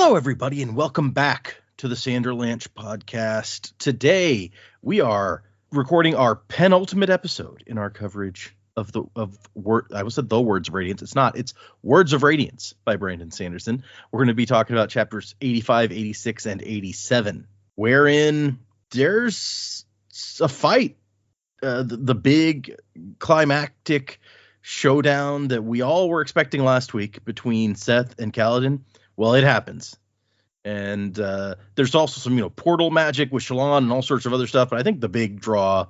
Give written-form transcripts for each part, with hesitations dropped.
Hello, everybody, and welcome back to the Sanderlanche podcast. Today, we are recording our penultimate episode in our coverage of the words of Radiance. It's not. It's Words of Radiance by Brandon Sanderson. We're going to be talking about chapters 85, 86, and 87, wherein there's a fight. The big climactic showdown that we all were expecting last week between Szeth and Kaladin. Well, it happens. And there's also some, portal magic with Shallan and all sorts of other stuff. But I think the big draw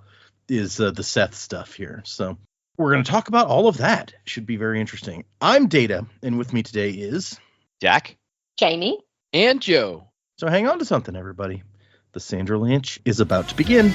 is the Szeth stuff here. So we're going to talk about all of that. Should be very interesting. I'm Data, and with me today is Jack, Jamie, and Joe. So hang on to something, everybody. The Sanderlanche is about to begin.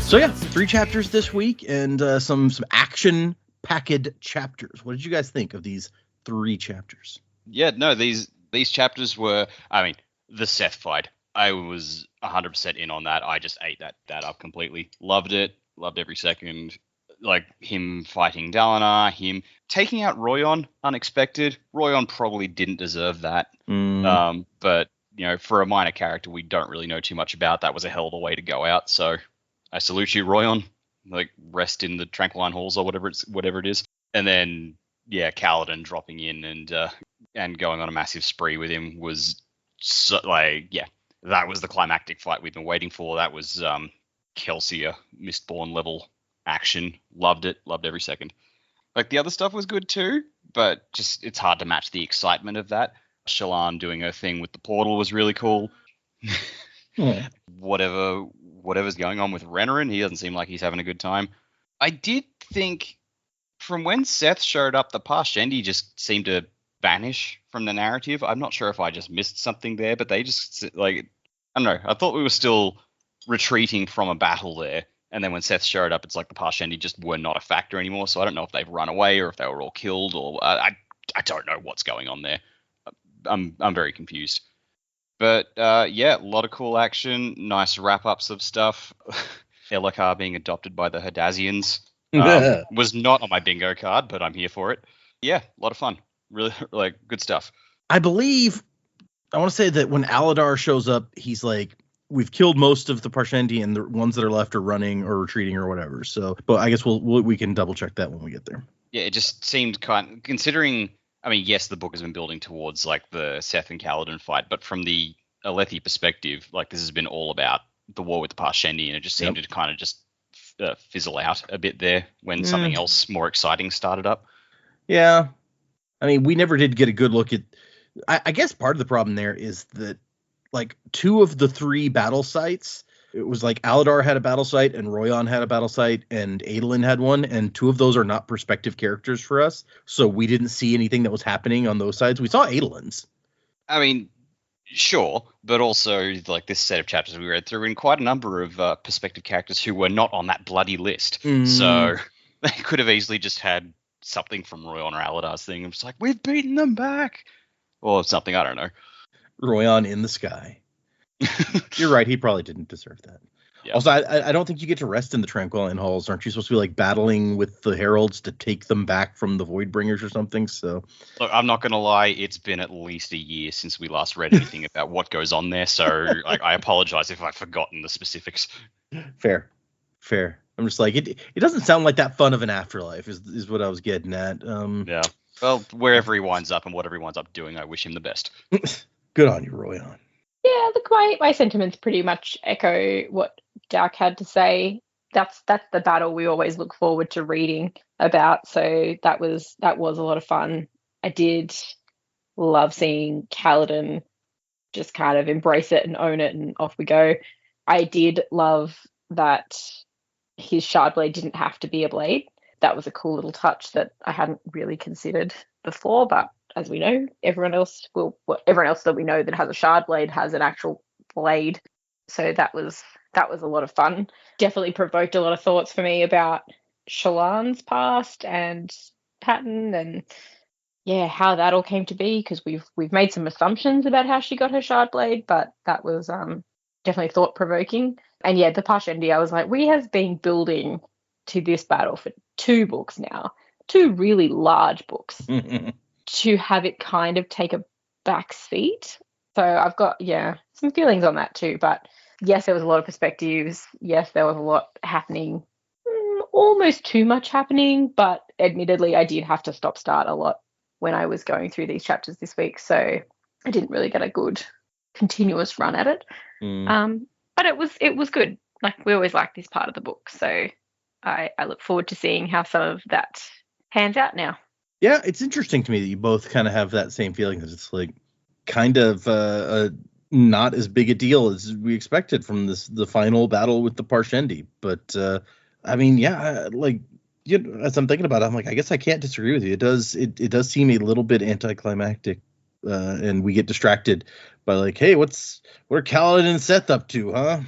So yeah, 3 chapters this week and some action-packed chapters. What did you guys think of these 3 chapters? Yeah, no, these chapters were, the Szeth fight. I was 100% in on that. I just ate that up completely. Loved it. Loved every second. Like him fighting Dalinar, him taking out Royan unexpected. Royan probably didn't deserve that. But, for a minor character we don't really know too much about, that was a hell of a way to go out. So I salute you, Royan. Like, rest in the Tranquiline Halls or whatever it is. And then, yeah, Kaladin dropping in and going on a massive spree with him was that was the climactic fight we've been waiting for. That was Kelsier Mistborn level action. Loved it. Loved every second. Like, the other stuff was good too, but just it's hard to match the excitement of that. Shallan doing her thing with the portal was really cool. Yeah. Whatever's going on with Renarin, he doesn't seem like he's having a good time. I did think from when Szeth showed up, the Parshendi just seemed to vanish from the narrative. I'm not sure if I just missed something there, but they just, I don't know. I thought we were still retreating from a battle there. And then when Szeth showed up, it's like the Parshendi just were not a factor anymore. So I don't know if they've run away or if they were all killed or I don't know what's going on there. I'm very confused. But, yeah, a lot of cool action, nice wrap-ups of stuff. Elhokar being adopted by the Hadazians was not on my bingo card, but I'm here for it. Yeah, a lot of fun. Really, good stuff. I want to say that when Aladar shows up, he's like, we've killed most of the Parshendi, and the ones that are left are running or retreating or whatever. So, but I guess we can double-check that when we get there. Yeah, it just seemed considering... yes, the book has been building towards, the Szeth and Kaladin fight, but from the Alethi perspective, this has been all about the war with the Parshendi, and it just seemed to kind of just fizzle out a bit there when something else more exciting started up. Yeah. We never did get a good look at... I guess part of the problem there is that, 2 of the 3 battle sites... It was Aladar had a battle site and Royan had a battle site and Adolin had one, and 2 of those are not perspective characters for us. So we didn't see anything that was happening on those sides. We saw Adolin's. Sure, but also this set of chapters we read through in quite a number of perspective characters who were not on that bloody list. So they could have easily just had something from Royan or Aladar's thing. It's we've beaten them back. Or something, I don't know. Royan in the sky. You're right. He probably didn't deserve that. Yeah. Also, I don't think you get to rest in the Tranquiline Halls. Aren't you supposed to be battling with the heralds to take them back from the Voidbringers or something? So, look, I'm not going to lie. It's been at least a year since we last read anything about what goes on there. So I apologize if I've forgotten the specifics. Fair. I'm just it doesn't sound like that fun of an afterlife is what I was getting at. Yeah. Well, wherever he winds up and whatever he winds up doing, I wish him the best. Good on you, Royan. Yeah, look, my sentiments pretty much echo what Jack had to say. That's the battle we always look forward to reading about. So that was a lot of fun. I did love seeing Kaladin just kind of embrace it and own it, and off we go. I did love that his shard blade didn't have to be a blade. That was a cool little touch that I hadn't really considered before, but as we know, everyone else that we know that has a shard blade has an actual blade. So that was that was a lot of fun. Definitely provoked a lot of thoughts for me about Shallan's past and Patton, and yeah, how that all came to be, because we've made some assumptions about how she got her shard blade, but that was definitely thought provoking. And yeah, the Parshendi, I was like, we have been building to this battle for 2 books now, 2 really large books, to have it kind of take a back seat. So I've got some feelings on that too. But yes, there was a lot of perspectives. Yes, there was a lot happening. Almost too much happening, but admittedly, I did have to stop-start a lot when I was going through these chapters this week, so I didn't really get a good continuous run at it. But it was good. Like, we always like this part of the book, so I look forward to seeing how some of that pans out now. Yeah, it's interesting to me that you both kind of have that same feeling, that it's like kind of not as big a deal as we expected from the final battle with the Parshendi. But I mean, yeah, like, as I'm thinking about it, I'm like, I guess I can't disagree with you. It does seem a little bit anticlimactic, and we get distracted by like, hey, what are Kaladin and Szeth up to, huh?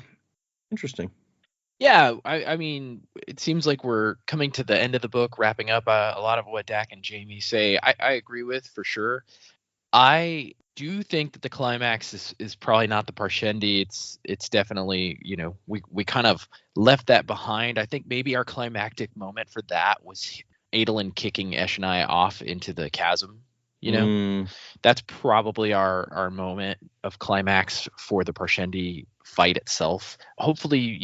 Interesting. Yeah, I mean, it seems like we're coming to the end of the book, wrapping up a lot of what Dak and Jamie say. I agree with, for sure. I do think that the climax is probably not the Parshendi. It's definitely, we kind of left that behind. I think maybe our climactic moment for that was Adolin kicking Eshonai off into the chasm. That's probably our moment of climax for the Parshendi fight itself. Hopefully,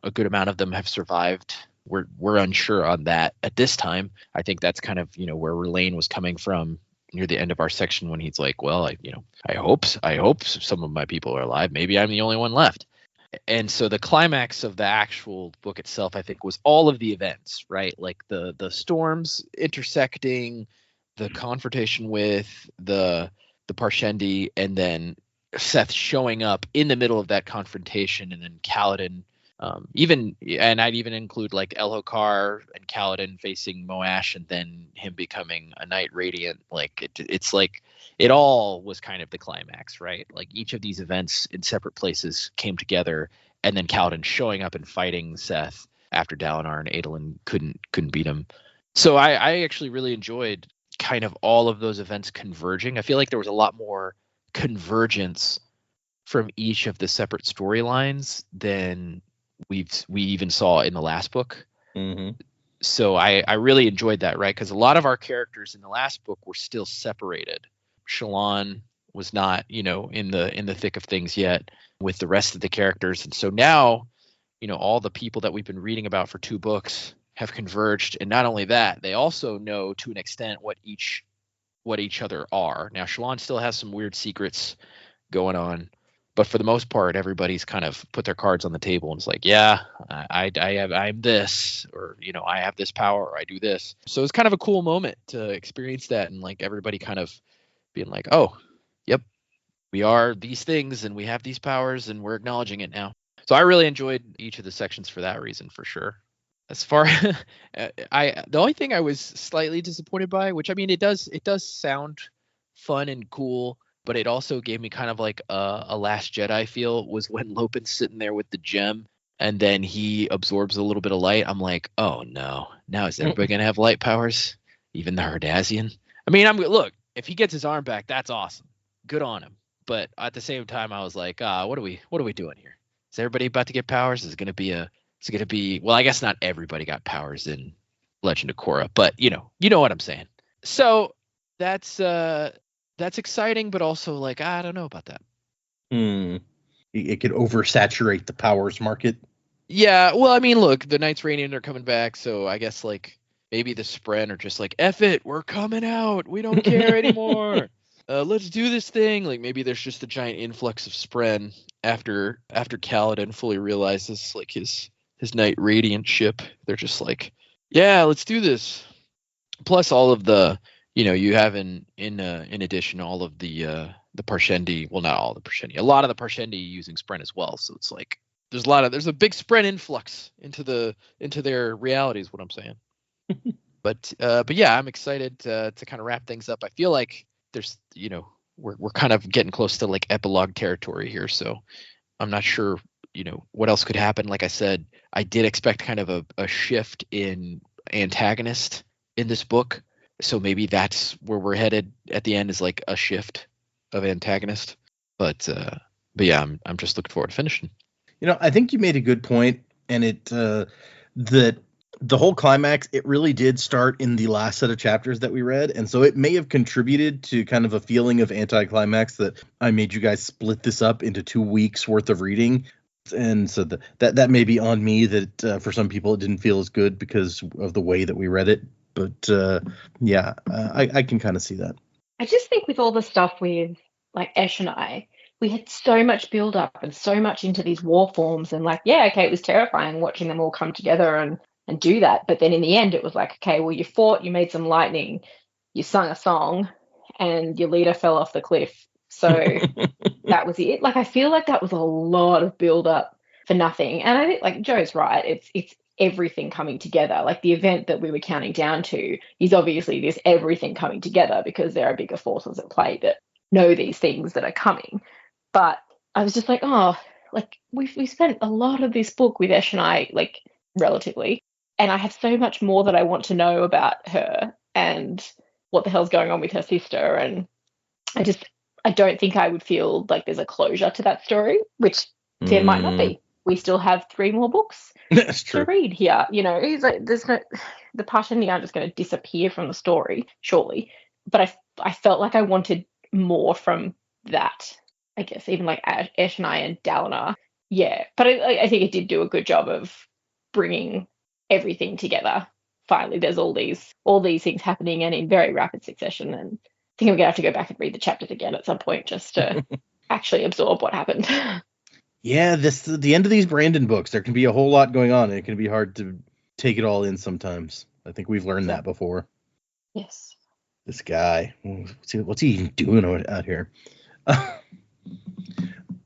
a good amount of them have survived. We're unsure on that at this time. I think that's kind of, where R'lain was coming from near the end of our section, when he's like, well, I hope some of my people are alive. Maybe I'm the only one left. And so the climax of the actual book itself, I think, was all of the events, right? Like the storms intersecting, the confrontation with the Parshendi, and then Szeth showing up in the middle of that confrontation, and then Kaladin, and I'd even include like Elhokar and Kaladin facing Moash, and then him becoming a Knight Radiant. Like it's like it all was kind of the climax, right? Like each of these events in separate places came together, and then Kaladin showing up and fighting Szeth after Dalinar and Adolin couldn't beat him. So I actually really enjoyed kind of all of those events converging. I feel like there was a lot more convergence from each of the separate storylines than we even saw in the last book. So I really enjoyed that, right? Because a lot of our characters in the last book were still separated. Shallan was not, in the thick of things yet with the rest of the characters, and so now, all the people that we've been reading about for 2 books have converged, and not only that, they also know to an extent what each other are. Now, Shallan still has some weird secrets going on, but for the most part, everybody's kind of put their cards on the table and it's like, yeah, I'm this, or I have this power, or I do this. So it's kind of a cool moment to experience that, and like everybody kind of being like, oh, yep, we are these things and we have these powers and we're acknowledging it now. So I really enjoyed each of the sections for that reason, for sure. As far the only thing I was slightly disappointed by, which I mean, it does sound fun and cool, but it also gave me kind of like a Last Jedi feel, was when Lopin's sitting there with the gem and then he absorbs a little bit of light. I'm like, oh no, now is everybody gonna have light powers, even the Herdazian? I mean, look, if he gets his arm back, that's awesome, good on him. But at the same time, I was like, what are we doing here? Is everybody about to get powers? Is it gonna be well, I guess not everybody got powers in Legend of Korra, but you know what I'm saying. So that's exciting, but also like, I don't know about that. It could oversaturate the powers market. Yeah, well, I mean, look, the Knights Radiant are coming back, so I guess like maybe the Spren are just like, F it, we're coming out, we don't care anymore. Let's do this thing. Like maybe there's just a giant influx of Spren after Kaladin fully realizes like his Knight Radiant ship. They're just like, yeah, let's do this. Plus all of the, you have in addition all of the Parshendi, well, not all the Parshendi, a lot of the Parshendi using Spren as well. So it's like there's a big Spren influx into their reality is what I'm saying. But yeah, I'm excited to kind of wrap things up. I feel like there's, we're kind of getting close to like epilogue territory here. So I'm not sure what else could happen. Like I said, I did expect kind of a shift in antagonist in this book. So maybe that's where we're headed at the end, is like a shift of antagonist. But yeah, I'm just looking forward to finishing. I think you made a good point, and that the whole climax, it really did start in the last set of chapters that we read, and so it may have contributed to kind of a feeling of anticlimax that I made you guys split this up into 2 weeks worth of reading. And so that may be on me, that for some people it didn't feel as good because of the way that we read it. But I can kind of see that. I just think with all the stuff with like Esh and I, we had so much build up and so much into these war forms, and it was terrifying watching them all come together and do that. But then in the end, it was like, okay, well, you fought, you made some lightning, you sung a song, and your leader fell off the cliff. So that was it. Like, I feel like that was a lot of build up for nothing. And I think, like, Joe's right. It's everything coming together. Like, the event that we were counting down to is obviously this everything coming together, because there are bigger forces at play that know these things that are coming. But I was just like, oh, like, we spent a lot of this book with Esh and I, like, relatively, and I have so much more that I want to know about her and what the hell's going on with her sister. And I don't think I would feel like there's a closure to that story, which there might not be. We still have 3 more books to read here. It's like the Parshendi aren't just going to disappear from the story, surely. But I felt like I wanted more from that, I guess, even like Esh and I and Dalinar. Yeah, but I think it did do a good job of bringing everything together. Finally, there's all these things happening, and in very rapid succession. And I think I'm gonna have to go back and read the chapters again at some point just to actually absorb what happened. Yeah, the end of these Brandon books, there can be a whole lot going on, and it can be hard to take it all in sometimes. I think we've learned that before. Yes. This guy, what's he even doing out here?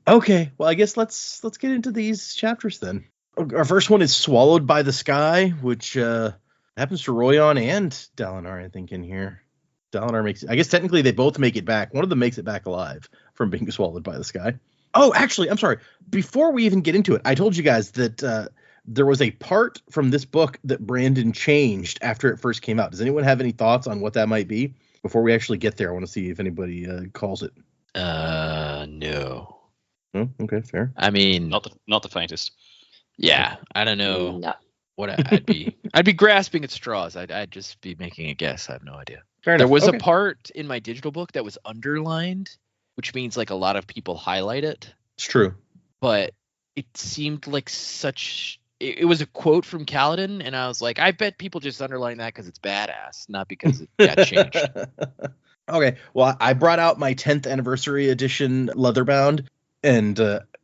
Okay, well, I guess let's get into these chapters then. Our first one is Swallowed by the Sky, which happens to Royan and Dalinar, I think, in here. Dalinar I guess technically they both make it back. One of them makes it back alive from being swallowed by the sky. Oh, actually, I'm sorry. Before we even get into it, I told you guys that there was a part from this book that Brandon changed after it first came out. Does anyone have any thoughts on what that might be? Before we actually get there, I want to see if anybody calls it. No. Oh, okay, fair. I mean, not the faintest. Yeah, I don't know. No. What I'd be grasping at straws. I'd just be making a guess. I have no idea. Fair there enough. was Okay. a part in my digital book that was underlined, which means like a lot of people highlight it. It's true. But it seemed like it was a quote from Kaladin, and I was like, I bet people just underline that because it's badass, not because it got changed. Okay, well, I brought out my 10th anniversary edition leatherbound and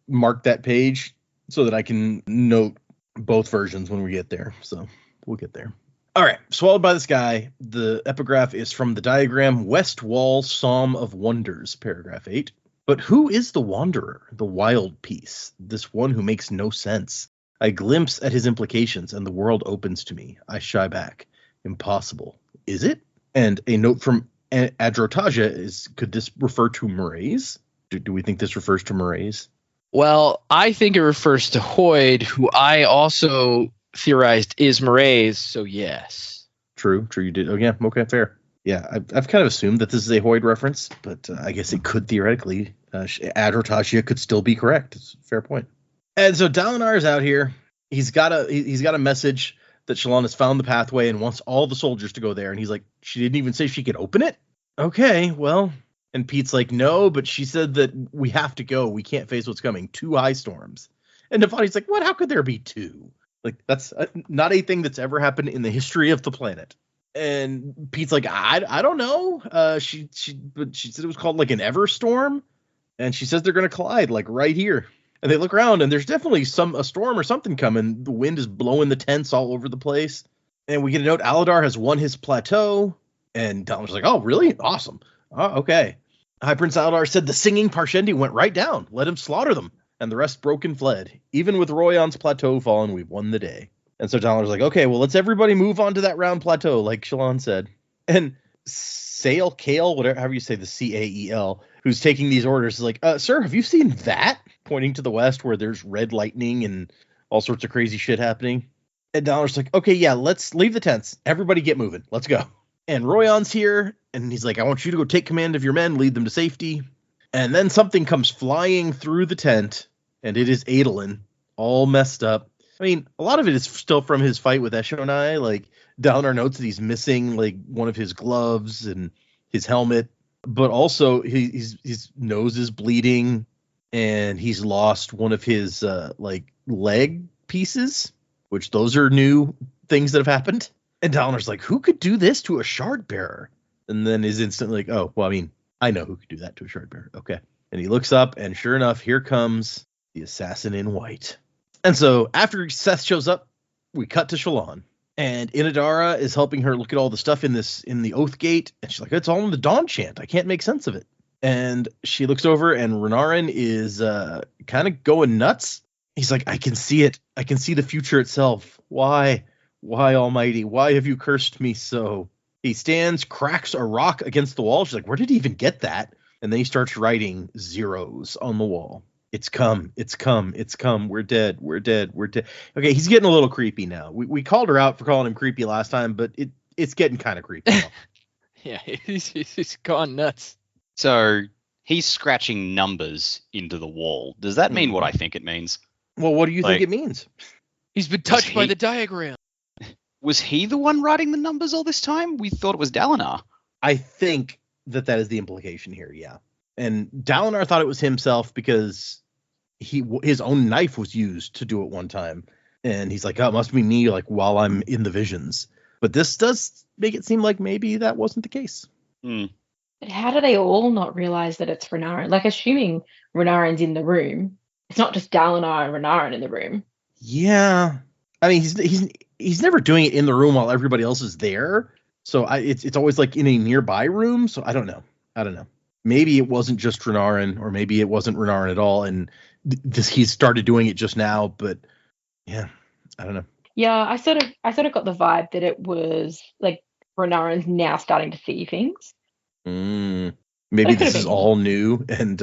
marked that page so that I can note both versions when we get there. So we'll get there. All right, Swallowed by the Sky. The epigraph is from the diagram West Wall Psalm of Wonders, paragraph 8. But who is the wanderer, the wild piece, this one who makes no sense? I glimpse at his implications, and the world opens to me. I shy back. Impossible. Is it? And a note from Adrotaja is, could this refer to Mraize? Do we think this refers to Mraize? Well, I think it refers to Hoyd, who I also theorized is Mraize, so yes. True, you did. Oh, yeah, okay, fair. Yeah, I've kind of assumed that this is a Hoyd reference, but I guess it could theoretically. Adrotaja could still be correct. It's a fair point. And so Dalinar is out here. He's got a message that Shallan has found the pathway and wants all the soldiers to go there. And he's like, she didn't even say she could open it? Okay, well. And Pete's like, no, but she said that we have to go. We can't face what's coming. 2 highstorms. And Nefani's like, what? How could there be 2? Like, that's not a thing that's ever happened in the history of the planet. And Pete's like, I don't know. She said it was called like an Everstorm. And she says they're going to collide like right here. And they look around and there's definitely a storm or something coming. The wind is blowing the tents all over the place. And we get a note, Aladar has won his plateau. And Dalinar's like, oh, really? Awesome. Oh, okay. High Prince Aladar said the singing Parshendi went right down. Let him slaughter them. And the rest broke and fled. Even with Royan's plateau fallen, we've won the day. And so Dalinar's like, okay, well, let's everybody move on to that round plateau, like Shallan said. And Kale, whatever, however you say the Cael, who's taking these orders, is like, sir, have you seen that? pointing to the west where there's red lightning and all sorts of crazy shit happening. And Dalinar's like, okay, yeah, let's leave the tents. Everybody get moving. Let's go. And Royan's here, and he's like, I want you to go take command of your men, lead them to safety. And then something comes flying through the tent, and it is Adolin, all messed up. I mean, a lot of it is still from his fight with Eshonai. Like, Dalinar notes that he's missing, like, one of his gloves and his helmet. But also, his nose is bleeding, and he's lost one of his, leg pieces, which those are new things that have happened. And Dalinar's like, who could do this to a shard bearer? And then is instantly like, oh, well, I mean, I know who could do that to a shard bearer. Okay. And he looks up, and sure enough, here comes the assassin in white. And so after Szeth shows up, we cut to Shallan. And Inadara is helping her look at all the stuff in the Oath Gate. And she's like, it's all in the Dawn Chant. I can't make sense of it. And she looks over, and Renarin is kind of going nuts. He's like, I can see it. I can see the future itself. Why? Why, Almighty? Why have you cursed me so? He stands, cracks a rock against the wall. She's like, where did he even get that? And then he starts writing zeros on the wall. It's come. It's come. It's come. We're dead. We're dead. We're dead. Okay, he's getting a little creepy now. We called her out for calling him creepy last time, but it's getting kind of creepy now. Yeah, he's gone nuts. So he's scratching numbers into the wall. Does that mean what I think it means? Well, what do you think it means? He's been touched by the diagram. Was he the one writing the numbers all this time? We thought it was Dalinar. I think that is the implication here, yeah. And Dalinar thought it was himself because his own knife was used to do it one time. And he's like, oh, it must be me, like, while I'm in the visions. But this does make it seem like maybe that wasn't the case. Hmm. But how do they all not realize that it's Renarin? Like, assuming Renarin's in the room, it's not just Dalinar and Renarin in the room. Yeah. I mean, he's never doing it in the room while everybody else is there. So it's always like in a nearby room. So I don't know. Maybe it wasn't just Renarin, or maybe it wasn't Renarin at all. And he started doing it just now. But yeah, I don't know. Yeah, I sort of got the vibe that it was like Renarin's now starting to see things. Maybe this is all new, and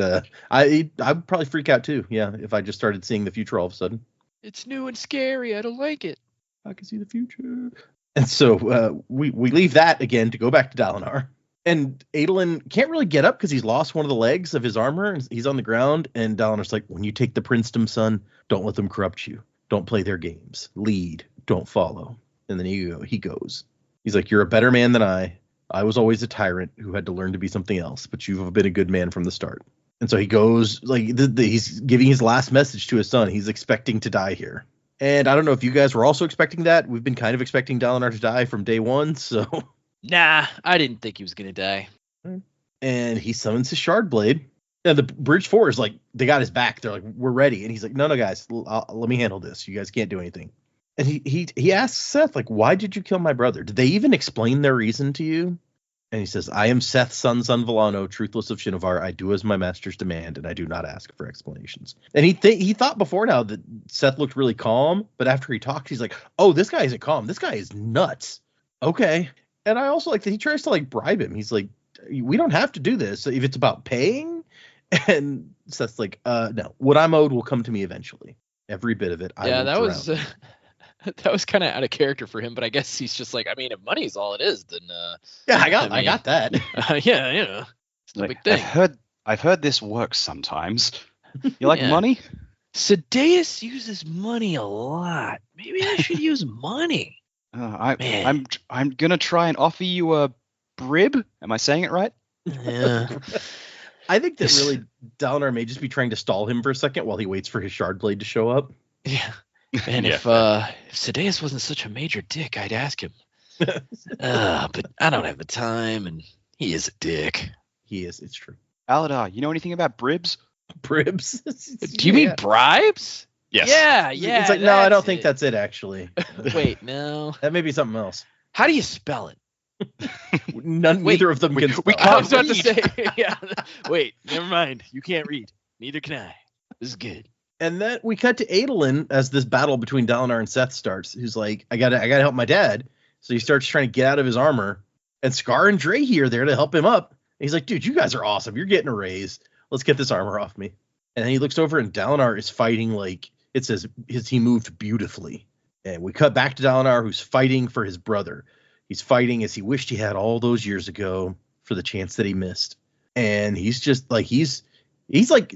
I'd probably freak out too. Yeah, if I just started seeing the future all of a sudden. It's new and scary. I don't like it. I can see the future. And so we leave that again to go back to Dalinar. And Adolin can't really get up because he's lost one of the legs of his armor, and he's on the ground. And Dalinar's like, when you take the princedom, son, don't let them corrupt you. Don't play their games. Lead, don't follow. And then he goes. He's like, you're a better man than I. I was always a tyrant who had to learn to be something else, but you've been a good man from the start. And so he goes, like, he's giving his last message to his son. He's expecting to die here. And I don't know if you guys were also expecting that. We've been kind of expecting Dalinar to die from day one, so... Nah, I didn't think he was going to die. And he summons his shard blade. And the Bridge 4 is like, they got his back. They're like, we're ready. And he's like, no, guys, let me handle this. You guys can't do anything. And he asks Szeth, like, why did you kill my brother? Did they even explain their reason to you? And he says, I am Szeth's son Villano, truthless of Shinovar. I do as my masters demand, and I do not ask for explanations. And he thought before now that Szeth looked really calm, but after he talked, he's like, oh, this guy isn't calm. This guy is nuts. Okay. And I also like that he tries to, like, bribe him. He's like, we don't have to do this if it's about paying. And Szeth's like, no, what I'm owed will come to me eventually. Every bit of it. That was kind of out of character for him, but I guess he's just like, I mean, if money's all it is, then yeah, I got that. Yeah, you know, it's no big thing. I've heard this works sometimes. You like money? Sadeas uses money a lot. Maybe I should use money. I'm gonna try and offer you a brib. Am I saying it right? Yeah. I think that really Dalinar may just be trying to stall him for a second while he waits for his shard blade to show up. Yeah. And if Sadeas wasn't such a major dick, I'd ask him. But I don't have the time, and he is a dick. He is. It's true. Aladar, you know anything about bribs? Bribs? Do you mean bribes? Yes. Yeah. It's like, no, I don't think that's it, actually. Wait, no. That may be something else. How do you spell it? Neither of them can spell. I was about to say, yeah. Wait, never mind. You can't read. Neither can I. This is good. And then we cut to Adolin as this battle between Dalinar and Szeth starts. Who's like, I gotta help my dad. So he starts trying to get out of his armor. And Scar and Drahi are there to help him up. And he's like, dude, you guys are awesome. You're getting a raise. Let's get this armor off me. And then he looks over and Dalinar is fighting like it says he moved beautifully. And we cut back to Dalinar, who's fighting for his brother. He's fighting as he wished he had all those years ago for the chance that he missed. And he's just like he's like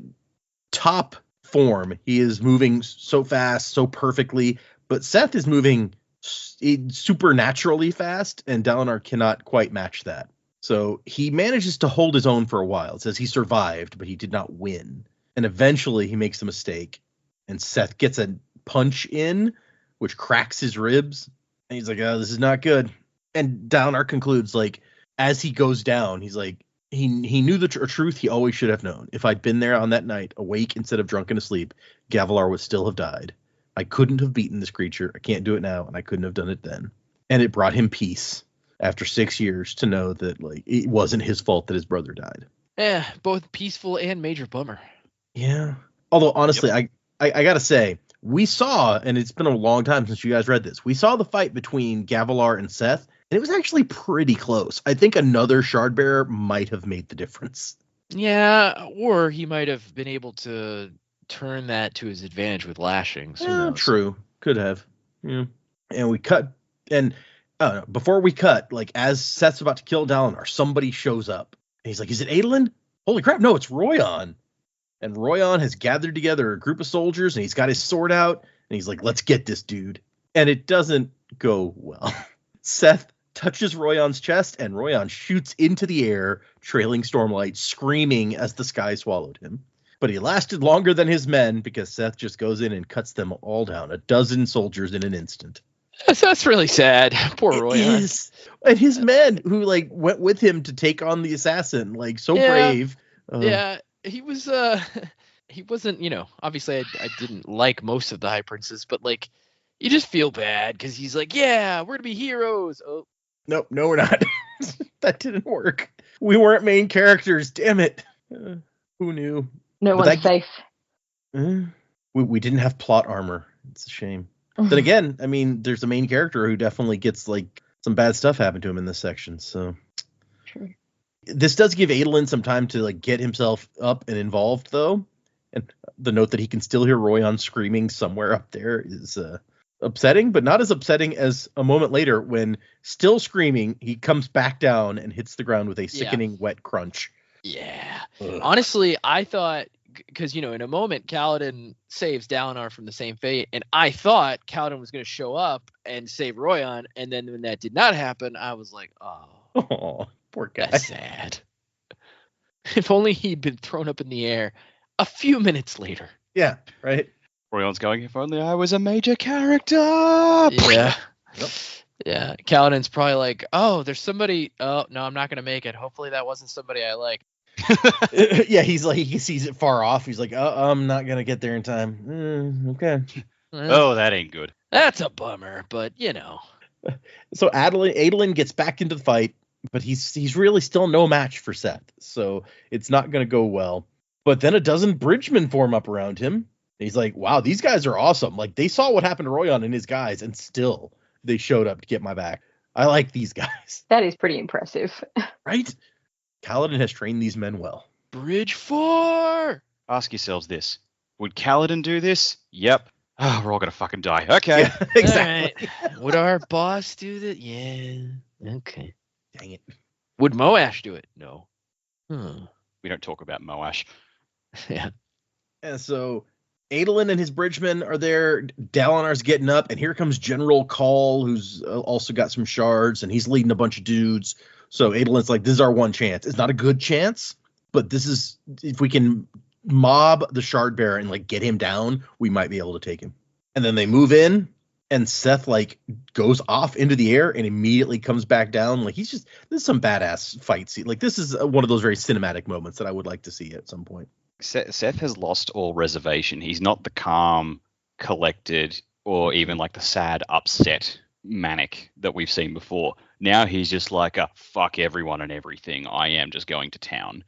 top form. He is moving so fast, so perfectly. But Szeth is moving supernaturally fast, and Dalinar cannot quite match that. So he manages to hold his own for a while. It says he survived, but he did not win. And eventually he makes a mistake, and Szeth gets a punch in, which cracks his ribs. And he's like, oh, this is not good. And Dalinar concludes, like, as he goes down, he's like, he knew the truth he always should have known. If I'd been there on that night, awake instead of drunk and asleep, Gavilar would still have died. I couldn't have beaten this creature. I can't do it now, and I couldn't have done it then. And it brought him peace after 6 years to know that, like, it wasn't his fault that his brother died. Yeah, both peaceful and major bummer. Yeah. Although, honestly, yep. I got to say, we saw, and it's been a long time since you guys read this, we saw the fight between Gavilar and Szeth, and it was actually pretty close. I think another Shardbearer might have made the difference. Yeah, or he might have been able to turn that to his advantage with lashings. True. Could have. Yeah. And we cut, and before we cut, like, as Szeth's about to kill Dalinar, somebody shows up. And he's like, is it Adolin? Holy crap, no, it's Royan. And Royan has gathered together a group of soldiers, and he's got his sword out, and he's like, let's get this dude. And it doesn't go well. Szeth touches Royan's chest, and Royan shoots into the air, trailing Stormlight, screaming as the sky swallowed him. But he lasted longer than his men, because Szeth just goes in and cuts them all down, 12 soldiers in an instant. That's really sad. Poor Royan. And his men, who, like, went with him to take on the assassin, like, so brave. Yeah. He was he wasn't, obviously I didn't like most of the High Princes, but, like, you just feel bad because he's like, yeah, we're gonna be heroes. Oh no, we're not. That didn't work. We weren't main characters, damn it. Who knew? No one's safe. We didn't have plot armor. It's a shame. Then again, I mean, there's a main character who definitely gets, like, some bad stuff happen to him in this section, so True. This does give Adolin some time to, like, get himself up and involved, though. And the note that he can still hear Royan screaming somewhere up there is upsetting, but not as upsetting as a moment later when, still screaming, he comes back down and hits the ground with a sickening wet crunch. Yeah. Ugh. Honestly, I thought, because, in a moment, Kaladin saves Dalinar from the same fate, and I thought Kaladin was going to show up and save Royan, and then when that did not happen, I was like, oh, poor guy. That's sad. If only he'd been thrown up in the air a few minutes later. Yeah, right? Royan's going, if only I was a major character. Yeah. Yep. Yeah. Kaladin's probably like, oh, there's somebody. Oh, no, I'm not going to make it. Hopefully that wasn't somebody I like. Yeah, he's like, he sees it far off. He's like, oh, I'm not going to get there in time. Okay. Oh, that ain't good. That's a bummer, but, So Adolin gets back into the fight, but he's really still no match for Szeth. So it's not going to go well. But then 12 bridgemen form up around him. He's like, wow, these guys are awesome. Like, they saw what happened to Royan and his guys, and still they showed up to get my back. I like these guys. That is pretty impressive. Right? Kaladin has trained these men well. Bridge 4! Ask yourselves this. Would Kaladin do this? Yep. Oh, we're all going to fucking die. Okay. Yeah, exactly. Right. Would our boss do that? Yeah. Okay. Dang it. Would Moash do it? No. We don't talk about Moash. Yeah. And so Adolin and his bridgemen are there. Dalinar's getting up, and here comes General Call, who's also got some shards, and he's leading a bunch of dudes. So Adolin's like, this is our one chance. It's not a good chance, but this is, if we can mob the Shardbearer and, like, get him down, we might be able to take him. And then they move in, and Szeth, like, goes off into the air and immediately comes back down. Like, this is some badass fight scene. Like, this is one of those very cinematic moments that I would like to see at some point. Szeth has lost all reservation. He's not the calm, collected, or even, like, the sad, upset manic that we've seen before. Now he's just like a fuck everyone and everything. I am just going to town.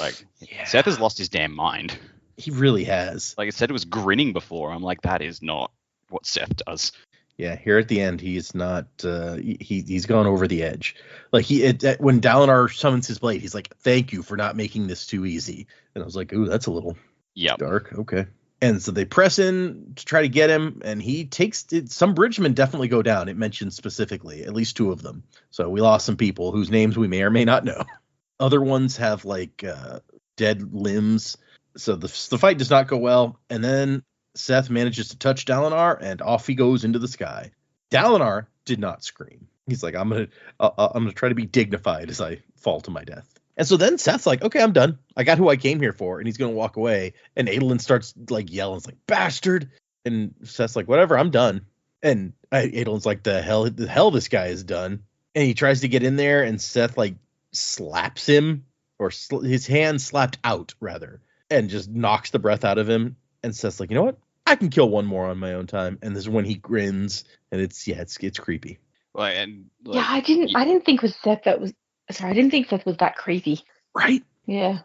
Like, Szeth has lost his damn mind. He really has. Like I said, it was grinning before. I'm like, that is not what Szeth does. Yeah, here at the end, he's not. He's gone over the edge. Like, when Dalinar summons his blade, he's like, "Thank you for not making this too easy." And I was like, "Ooh, that's a little Yep. Dark, okay. And so they press in to try to get him, and he takes it. Some bridgemen definitely go down. It mentions specifically, at least 2 of them. So we lost some people whose names we may or may not know. Other ones have like dead limbs. So the fight does not go well. And then Szeth manages to touch Dalinar, and off he goes into the sky. Dalinar did not scream. He's like, I'm gonna try to be dignified as I fall to my death. And so then Seth's like, okay, I'm done. I got who I came here for, and he's gonna walk away. And Adolin starts like yelling, it's like, bastard. And Seth's like, whatever, I'm done. And Adolin's like, the hell this guy is done. And he tries to get in there, and Szeth like slaps him, or his hand slapped out rather, and just knocks the breath out of him. And Seth's like, you know what? I can kill one more on my own time. And this is when he grins, and it's creepy. Well, and Yeah, I didn't think with Szeth that was. Sorry, I didn't think Szeth was that creepy. Right? Yeah.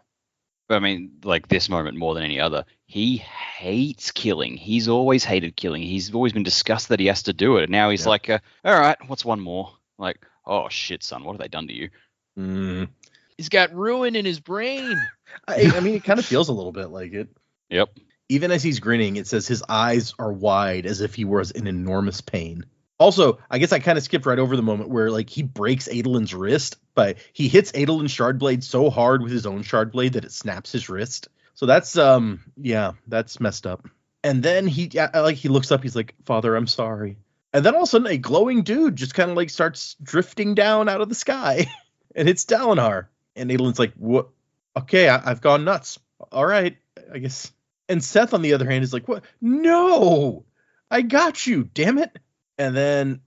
But I mean, like this moment more than any other, he hates killing. He's always hated killing. He's always been disgusted that he has to do it. And now he's like, all right, what's one more? Like, oh shit, son, what have they done to you? He's got ruin in his brain. I mean, it kind of feels a little bit like it. Yep. Even as he's grinning, it says his eyes are wide as if he was in enormous pain. Also, I guess I kind of skipped right over the moment where like he breaks Adolin's wrist, but he hits Adolin's shard blade so hard with his own shard blade that it snaps his wrist. So that's that's messed up. And then he looks up, he's like, Father, I'm sorry. And then all of a sudden a glowing dude just kind of like starts drifting down out of the sky and hits Dalinar. And Adolin's like, what? Okay, I've gone nuts. All right, I guess. And Szeth, on the other hand, is like, what? No, I got you, damn it. And then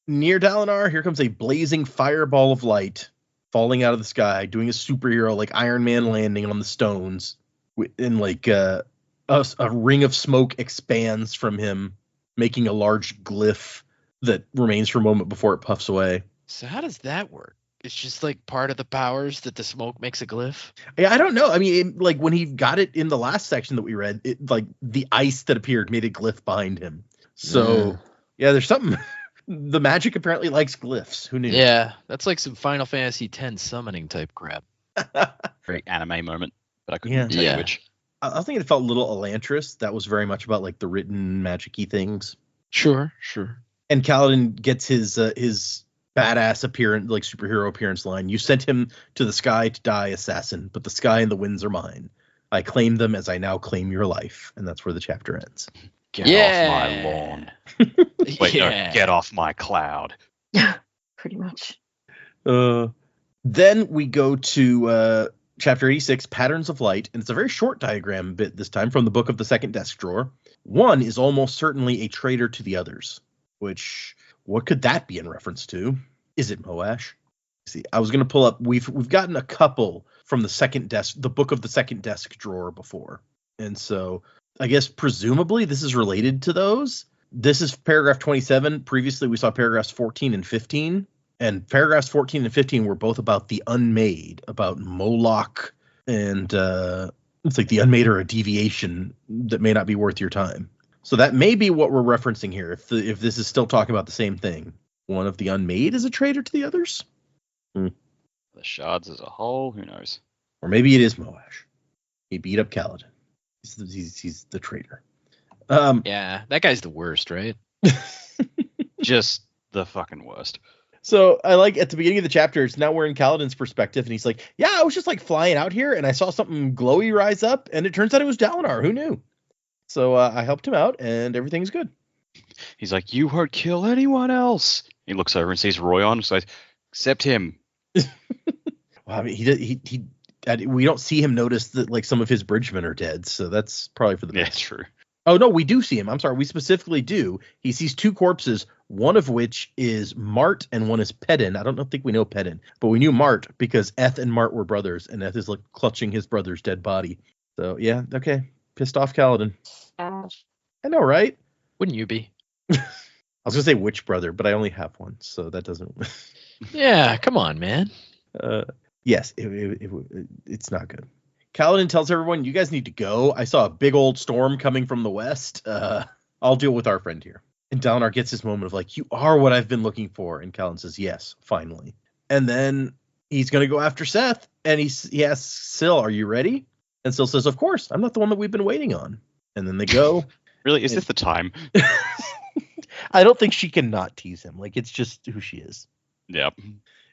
near Dalinar, here comes a blazing fireball of light falling out of the sky, doing a superhero like Iron Man landing on the stones. And like a ring of smoke expands from him, making a large glyph that remains for a moment before it puffs away. So how does that work? It's just like part of the powers that the smoke makes a glyph? Yeah, I don't know. I mean, like when he got it in the last section that we read, it like the ice that appeared made a glyph behind him. So... Yeah, there's something. The magic apparently likes glyphs. Who knew? Yeah, that's like some Final Fantasy X summoning type crap. Very anime moment, but I couldn't tell you which. I was thinking it felt a little Elantris. That was very much about like the written magic-y things. Sure. And Kaladin gets his badass appearance, like superhero appearance line. You sent him to the sky to die, assassin, but the sky and the winds are mine. I claim them as I now claim your life. And that's where the chapter ends. Get off my lawn. Wait, no, get off my cloud. Pretty much. Then we go to chapter 86, Patterns of Light, and it's a very short diagram bit this time from the book of the second desk drawer. One is almost certainly a traitor to the others, which, what could that be in reference to? Is it Moash? See, I was going to pull up, we've gotten a couple from the second desk, the book of the second desk drawer before. And so I guess presumably this is related to those. This is paragraph 27. Previously, we saw paragraphs 14 and 15. And paragraphs 14 and 15 were both about the unmade, about Moloch. And it's like the unmade or a deviation that may not be worth your time. So that may be what we're referencing here. If this is still talking about the same thing. One of the unmade is a traitor to the others? The shards as a whole, who knows? Or maybe it is Moash. He beat up Kaladin. He's the traitor. Yeah, that guy's the worst, right? Just the fucking worst. So I like at the beginning of the chapter, it's now we're in Kaladin's perspective, and he's like, yeah, I was just like flying out here, and I saw something glowy rise up, and it turns out it was Dalinar. Who knew? So I helped him out, and everything's good. He's like, you won't kill anyone else. He looks over and sees Roy on, so except him. Well, I mean, he we don't see him notice that like some of his bridgemen are dead, so that's probably for the best. Yeah, it's true. Oh no, we do see him. I'm sorry, we specifically do. He sees 2 corpses, one of which is Mart and one is Pedin. I don't think we know Pedin, but we knew Mart because Eth and Mart were brothers, and Eth is like clutching his brother's dead body. So yeah, okay, pissed off Kaladin. I know, right? Wouldn't you be? I was gonna say which brother, but I only have one, so that doesn't. Yeah, come on, man. Yes, it's not good. Kaladin tells everyone, you guys need to go. I saw a big old storm coming from the west. I'll deal with our friend here. And Dalinar gets this moment of like, you are what I've been looking for. And Kaladin says, yes, finally. And then he's going to go after Szeth. And he asks Syl, are you ready? And Syl says, of course, I'm not the one that we've been waiting on. And then they go. Really? Is this the time? I don't think she can not tease him. Like, it's just who she is. Yep.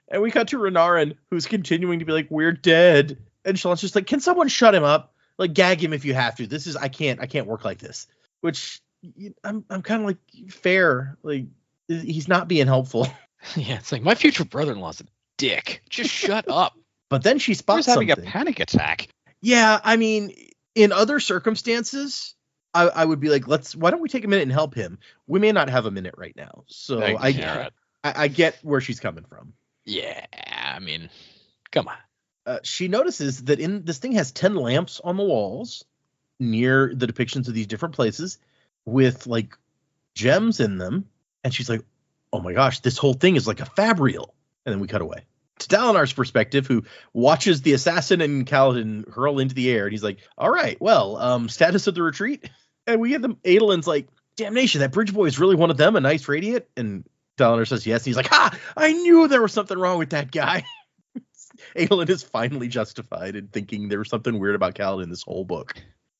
And we cut to Renarin, who's continuing to be like, we're dead. And Shallan's just like, can someone shut him up? Like, gag him if you have to. I can't work like this. Which I'm kind of like, fair. Like, he's not being helpful. Yeah, it's like, my future brother-in-law's a dick. Just shut up. But then she spots He's having something. a panic attack. Yeah, I mean, in other circumstances, I would be like, why don't we take a minute and help him? We may not have a minute right now. So I get where she's coming from. Yeah, I mean, come on. She notices that this thing has 10 lamps on the walls near the depictions of these different places with like gems in them. And she's like, oh my gosh, this whole thing is like a fabrial. And then we cut away to Dalinar's perspective, who watches the assassin and Kaladin hurl into the air. And he's like, all right, well, status of the retreat. And we get them. Adolin's like, damnation, that bridge boy is really one of them, a nice radiant. And Dalinar says yes. And he's like, ha, I knew there was something wrong with that guy. Adolin is finally justified in thinking there was something weird about Kaladin this whole book.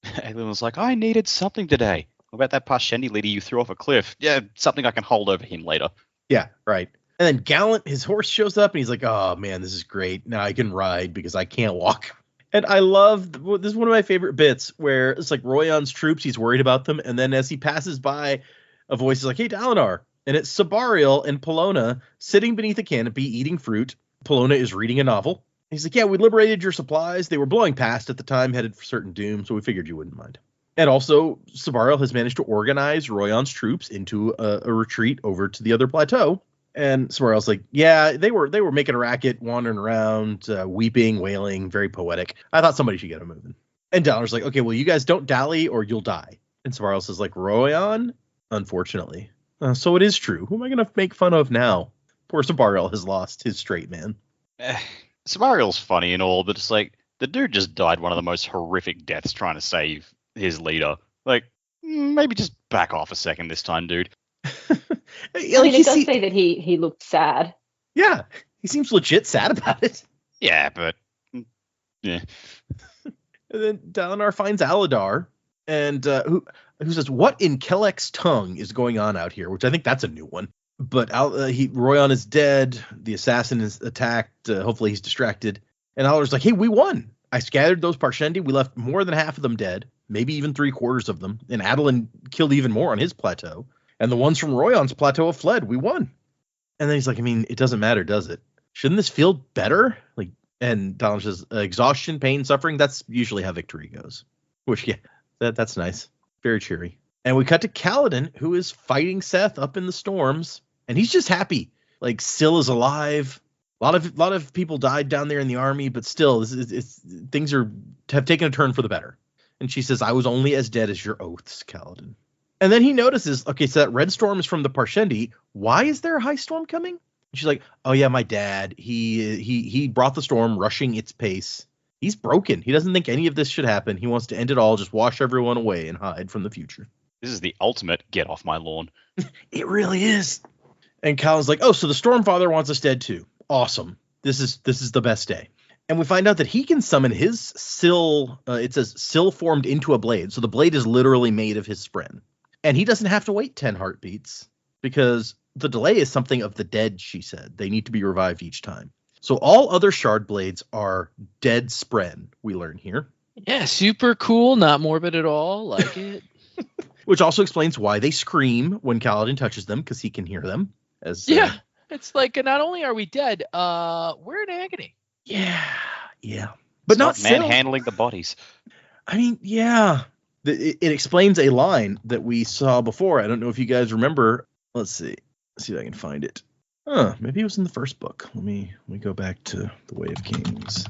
Adolin was like, I needed something today. What about that Parshendi lady you threw off a cliff? Yeah, something I can hold over him later. Yeah, right. And then Gallant, his horse shows up, and he's like, oh, man, this is great. Now I can ride because I can't walk. And I love, this is one of my favorite bits, where it's like Royan's troops, he's worried about them, and then as he passes by, a voice is like, hey, Dalinar. And it's Sabariel and Pelona sitting beneath a canopy eating fruit. Pelona is reading a novel. He's like, yeah, we liberated your supplies. They were blowing past at the time, headed for certain doom, so we figured you wouldn't mind. And also, Sabariel has managed to organize Royan's troops into a retreat over to the other plateau. And Sabariel's like, yeah, they were making a racket, wandering around, weeping, wailing, very poetic. I thought somebody should get them moving. And Dalinar's like, okay, well, you guys don't dally or you'll die. And Sabariel says, like, Royan? Unfortunately. So it is true. Who am I going to make fun of now? Poor Sabariel has lost his straight man. Sabariel's funny and all, but it's like, the dude just died one of the most horrific deaths trying to save his leader. Like, maybe just back off a second this time, dude. I mean, it does say that he looked sad. Yeah, he seems legit sad about it. Yeah, but yeah. And then Dalinar finds Aladar, and who says, "What in Kelek's tongue is going on out here?" Which I think that's a new one. But Royan is dead. The assassin is attacked. Hopefully he's distracted. And Aladar's like, "Hey, we won. I scattered those Parshendi. We left more than half of them dead, maybe even 3/4 of them. And Adolin killed even more on his plateau. And the ones from Royan's plateau have fled. We won." And then he's like, I mean, it doesn't matter, does it? Shouldn't this feel better? Like, and Dalinar says, exhaustion, pain, suffering, that's usually how victory goes. Which, yeah, that's nice. Very cheery. And we cut to Kaladin, who is fighting Szeth up in the storms. And he's just happy. Like, Syl is alive. A lot of people died down there in the army, but still, things have taken a turn for the better. And she says, I was only as dead as your oaths, Kaladin. And then he notices, okay, so that red storm is from the Parshendi. Why is there a high storm coming? And she's like, oh yeah, my dad. He brought the storm, rushing its pace. He's broken. He doesn't think any of this should happen. He wants to end it all, just wash everyone away and hide from the future. This is the ultimate get off my lawn. It really is. And Kaladin's like, oh, so the Stormfather wants us dead too. Awesome. This is the best day. And we find out that he can summon his Syl. It says Syl formed into a blade. So the blade is literally made of his spren. And he doesn't have to wait 10 heartbeats because the delay is something of the dead, she said. They need to be revived each time. So all other shard blades are dead spren, we learn here. Yeah, super cool. Not morbid at all. Like it. Which also explains why they scream when Kaladin touches them, because he can hear them. Yeah, it's like, not only are we dead, we're in agony. Yeah. But not manhandling the bodies. I mean, yeah. It explains a line that we saw before. I don't know if you guys remember. Let's see. Let's see if I can find it. Maybe it was in the first book. Let me go back to the Way of Kings.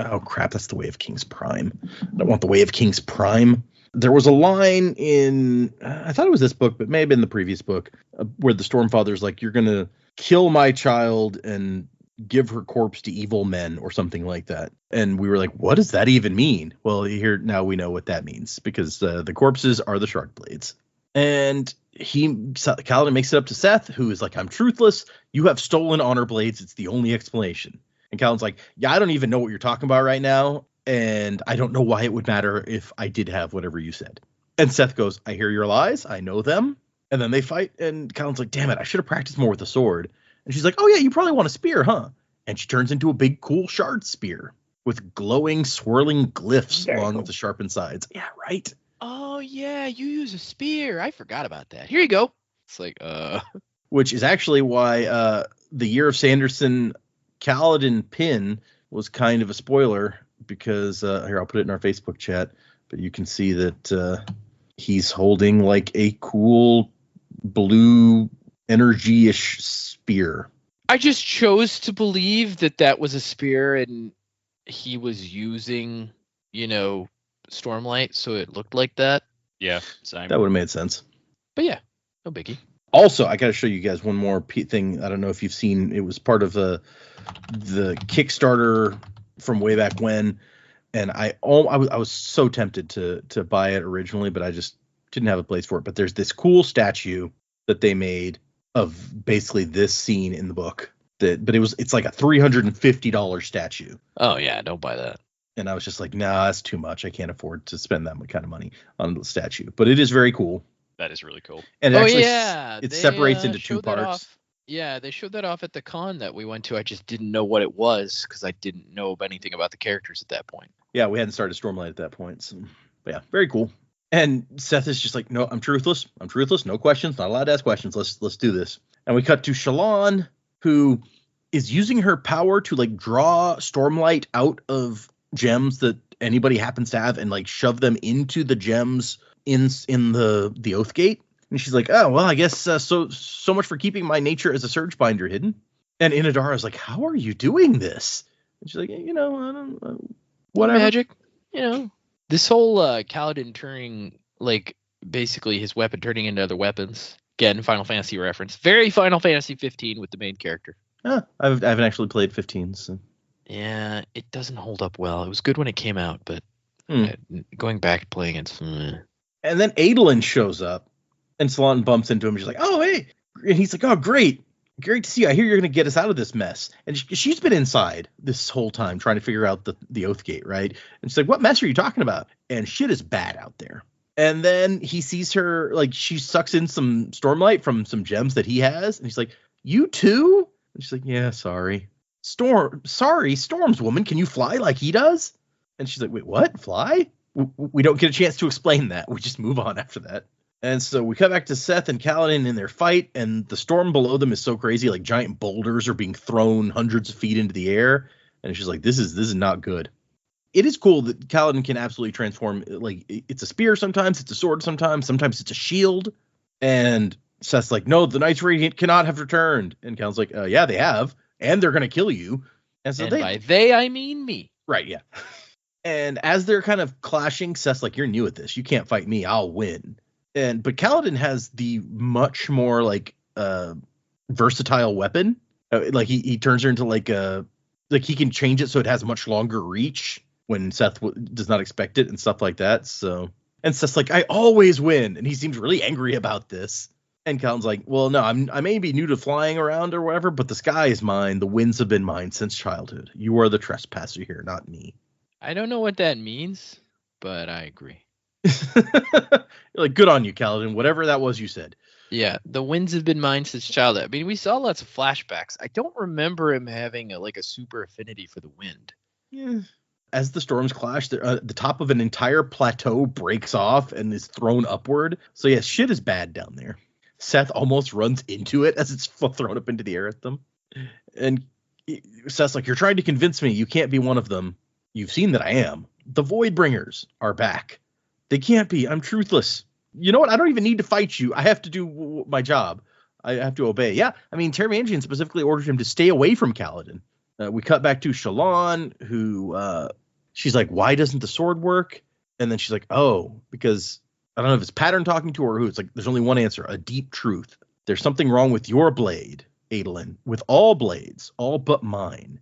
Oh, crap. That's the Way of Kings Prime. I don't want the Way of Kings Prime. There was a line in, I thought it was this book, but maybe in the previous book, where the Stormfather's like, you're going to kill my child and give her corpse to evil men or something like that. And we were like, what does that even mean? Well, here now we know what that means, because the corpses are the shard blades. And Kaladin makes it up to Szeth, who is like, I'm truthless. You have stolen honor blades. It's the only explanation. And Kaladin's like, yeah, I don't even know what you're talking about right now. and I don't know why it would matter if I did have whatever you said. And Szeth goes, I hear your lies. I know them. And then they fight, and Catelyn's like, damn it, I should have practiced more with the sword. And she's like, oh, yeah, you probably want a spear, huh? And she turns into a big, cool shard spear with glowing, swirling glyphs along with the sharpened sides. Yeah, right? Oh, yeah, you use a spear. I forgot about that. Here you go. It's like, Which is actually why the Year of Sanderson Kaladin pin was kind of a spoiler, because, here, I'll put it in our Facebook chat, but you can see that he's holding like a cool blue energy-ish spear. I just chose to believe that was a spear and he was using, Stormlight, so it looked like that. Yeah, same. That would have made sense. But yeah, no biggie. Also, I got to show you guys one more thing. I don't know if you've seen. It was part of the Kickstarter from way back when, and I was so tempted to buy it originally, but I just didn't have a place for it. But there's this cool statue that they made of basically this scene in the book. But it's like a $350 statue. Oh yeah, don't buy that. And I was just like, nah, that's too much. I can't afford to spend that kind of money on the statue. But it is very cool. That is really cool. And it separates into two parts. Yeah, they showed that off at the con that we went to. I just didn't know what it was because I didn't know anything about the characters at that point. Yeah, we hadn't started Stormlight at that point. So, but yeah, very cool. And Szeth is just like, no, I'm truthless. No questions. Not allowed to ask questions. Let's do this. And we cut to Shallan, who is using her power to like draw Stormlight out of gems that anybody happens to have and like shove them into the gems in the Oathgate. And she's like, oh, well, I guess so much for keeping my nature as a surge binder hidden. And Inadara is like, how are you doing this? And she's like, I don't whatever. Magic, This whole Kaladin turning, like, basically his weapon turning into other weapons. Again, Final Fantasy reference. Very Final Fantasy 15 with the main character. I haven't actually played 15, so. Yeah, it doesn't hold up well. It was good when it came out, but going back playing it. And then Adolin shows up, and Shallan bumps into him. She's like, oh, hey. And he's like, oh, great to see you. I hear you're going to get us out of this mess. And she's been inside this whole time trying to figure out the Oathgate, right? And she's like, what mess are you talking about? And shit is bad out there. And then he sees her, like, she sucks in some Stormlight from some gems that he has. And he's like, you too? And she's like, yeah, sorry. Storm's woman. Can you fly like he does? And she's like, wait, what? Fly? We don't get a chance to explain that. We just move on after that. And so we cut back to Szeth and Kaladin in their fight, and the storm below them is so crazy, like giant boulders are being thrown hundreds of feet into the air. And she's like, this is not good. It is cool that Kaladin can absolutely transform. Like, it's a spear sometimes, it's a sword sometimes it's a shield. And Seth's like, no, the Knights Radiant cannot have returned. And Kaladin's like, yeah, they have, and they're going to kill you. And so by they, I mean me. Right, yeah. And as they're kind of clashing, Seth's like, you're new at this. You can't fight me. I'll win. But Kaladin has the much more like versatile weapon. Like he turns her into like he can change it so it has much longer reach when Szeth does not expect it and stuff like that. So, and Seth's like, I always win, and he seems really angry about this. And Kaladin's like, well, no, I may be new to flying around or whatever, but the sky is mine. The winds have been mine since childhood. You are the trespasser here, not me. I don't know what that means, but I agree. You're like, good on you, Kaladin. Whatever that was you said. Yeah, the winds have been mine since childhood. I mean, we saw lots of flashbacks. I don't remember him having a super affinity for the wind. Yeah. As the storms clash, the top of an entire plateau breaks off and is thrown upward. So yeah, shit is bad down there. Szeth almost runs into it as it's thrown up into the air at them. And Szeth's like, you're trying to convince me you can't be one of them. You've seen that I am. The Voidbringers are back. They can't be. I'm truthless. You know what? I don't even need to fight you. I have to do my job. I have to obey. Yeah. I mean, Termangian specifically ordered him to stay away from Kaladin. We cut back to Shallan, who she's like, why doesn't the sword work? And then she's like, oh, because I don't know if it's Pattern talking to her or who. It's like, there's only one answer, a deep truth. There's something wrong with your blade, Adolin, with all blades, all but mine.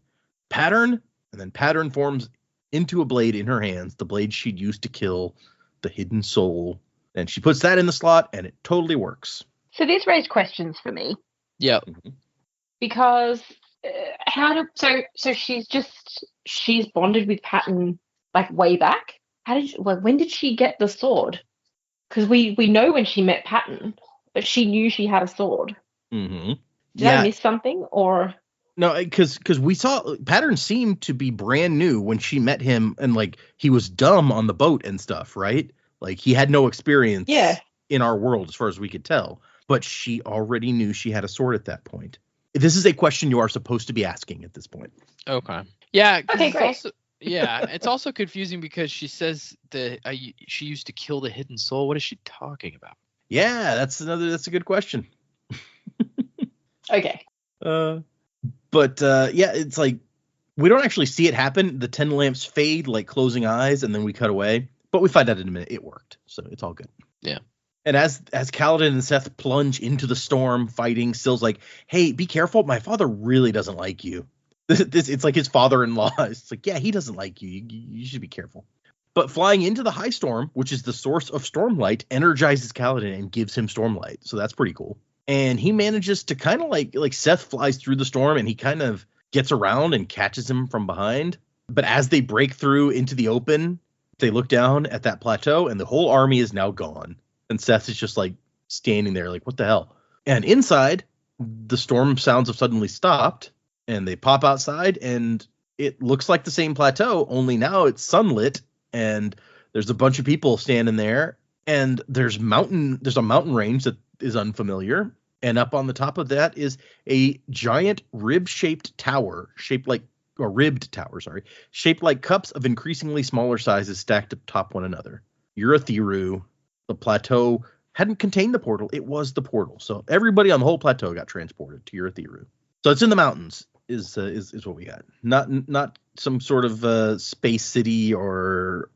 Pattern, and then Pattern forms into a blade in her hands, the blade she'd used to kill the hidden soul, and she puts that in the slot, and it totally works. So this raised questions for me. Yeah. Because so she's bonded with Pattern like way back? When did she get the sword? Because we know when she met Patton, but she knew she had a sword. Mm-hmm. Did I miss something, or no? Because we saw Pattern seemed to be brand new when she met him, and like he was dumb on the boat and stuff, right? Like he had no experience in our world as far as we could tell. But she already knew she had a sword at that point. This is a question you are supposed to be asking at this point. Okay. Yeah. Okay, great. It's also confusing because she says that she used to kill the hidden soul. What is she talking about? Yeah, that's a good question. Okay. But yeah, it's like we don't actually see it happen. The 10 lamps fade like closing eyes, and then we cut away. But we find out in a minute it worked, so it's all good. Yeah. And as Kaladin and Szeth plunge into the storm, fighting, Syl's like, "Hey, be careful. My father really doesn't like you." It's like his father-in-law. It's like, yeah, he doesn't like you. You should be careful. But flying into the high storm, which is the source of stormlight, energizes Kaladin and gives him stormlight. So that's pretty cool. And he manages to kind of like Szeth flies through the storm, and he kind of gets around and catches him from behind. But as they break through into the open, they look down at that plateau, and the whole army is now gone. And Szeth is just like standing there like, what the hell? And inside, the storm sounds have suddenly stopped, and they pop outside, and it looks like the same plateau, only now it's sunlit, and there's a bunch of people standing there, and there's a mountain range that is unfamiliar, and up on the top of that is a giant ribbed tower shaped like cups of increasingly smaller sizes stacked atop one another. Urithiru, the plateau hadn't contained the portal, it was the portal. So everybody on the whole plateau got transported to Urithiru. So it's in the mountains is what we got. Not some sort of space city or,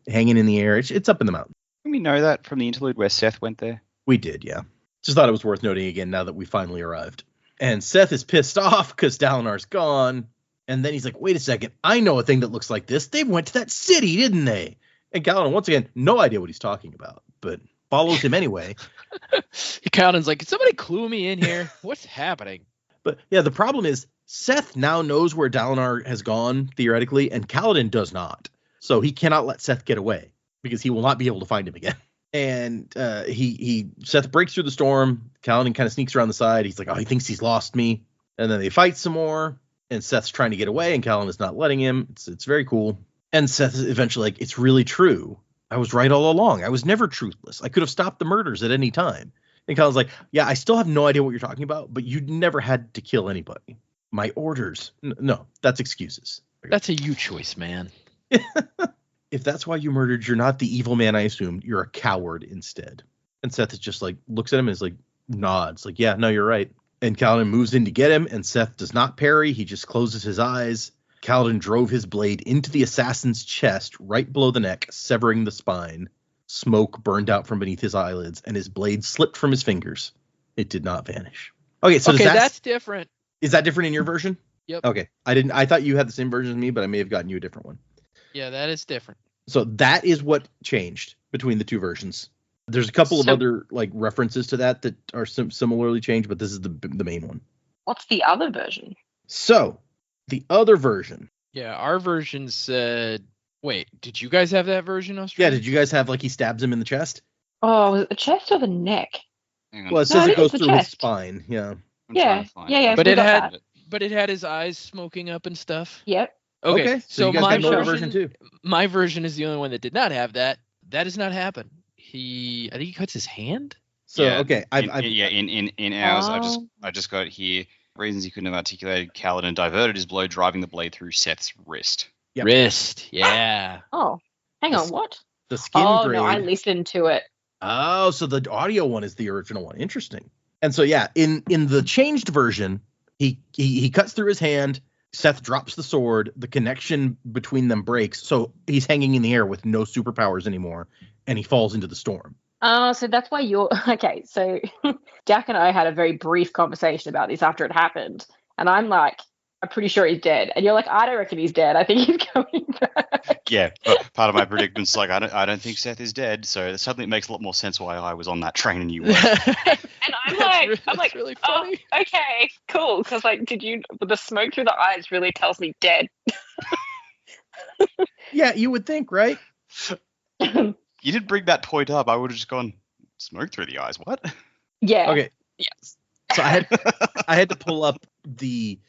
hanging in the air. It's up in the mountains. Can we know that from the interlude where Szeth went there? We did, yeah. Just thought it was worth noting again now that we finally arrived. And Szeth is pissed off because Dalinar's gone. And then he's like, wait a second, I know a thing that looks like this. They went to that city, didn't they? And Kaladin, once again, no idea what he's talking about, but follows him anyway. Kaladin's like, can somebody clue me in here? What's happening? But yeah, the problem is Szeth now knows where Dalinar has gone, theoretically, and Kaladin does not. So he cannot let Szeth get away because he will not be able to find him again. And Szeth breaks through the storm. Kaladin kind of sneaks around the side. He's like, oh, he thinks he's lost me. And then they fight some more. And Seth's trying to get away, and Kaladin is not letting him. It's very cool. And Szeth is eventually like, it's really true. I was right all along. I was never truthless. I could have stopped the murders at any time. And Kaladin's like, yeah, I still have no idea what you're talking about, but you never had to kill anybody. My orders. No, that's excuses. That's a you choice, man. If that's why you murdered, you're not the evil man I assumed. You're a coward instead. And Szeth is just like, looks at him and is like, nods. Like, yeah, no, you're right. And Kaladin moves in to get him, and Szeth does not parry. He just closes his eyes. Kaladin drove his blade into the assassin's chest, right below the neck, severing the spine. Smoke burned out from beneath his eyelids, and his blade slipped from his fingers. It did not vanish. Okay, so that's different. Is that different in your version? Yep. Okay, I thought you had the same version as me, but I may have gotten you a different one. Yeah, that is different. So that is what changed between the two versions. There's a couple of other like references to that are similarly changed, but this is the main one. What's the other version? So the other version. Yeah, our version said. Wait, did you guys have that version, Australia? Yeah, did you guys have like he stabs him in the chest? Oh, was it the chest or the neck? Well, it says it goes through his spine. Yeah. Yeah. But it had his eyes smoking up and stuff. Yep. Okay. So you guys got an older version too. My version is the only one that did not have that. That does not happen. I think he cuts his hand. So yeah, okay, in ours, I just got here reasons he couldn't have articulated. Kaladin diverted his blow, driving the blade through Szeth's wrist. Yep. Wrist, yeah. Oh, hang on, what? The skin grade. No, I listened to it. Oh, so the audio one is the original one. Interesting. And so yeah, in the changed version, he cuts through his hand. Szeth drops the sword. The connection between them breaks, so he's hanging in the air with no superpowers anymore, and he falls into the storm. So that's why you're okay. So Jack and I had a very brief conversation about this after it happened, and I'm like, I'm pretty sure he's dead, and you're like, I don't reckon he's dead. I think he's coming back. Yeah, but part of my predicament's like, I don't think Szeth is dead. So suddenly it makes a lot more sense why I was on that train and you weren't. And I'm like, really funny. Oh, okay, cool. Because like, the smoke through the eyes really tells me dead. Yeah, you would think, right? You didn't bring that point up. I would have just gone, smoke through the eyes. What? Yeah. Okay. Yes. So I had to pull up the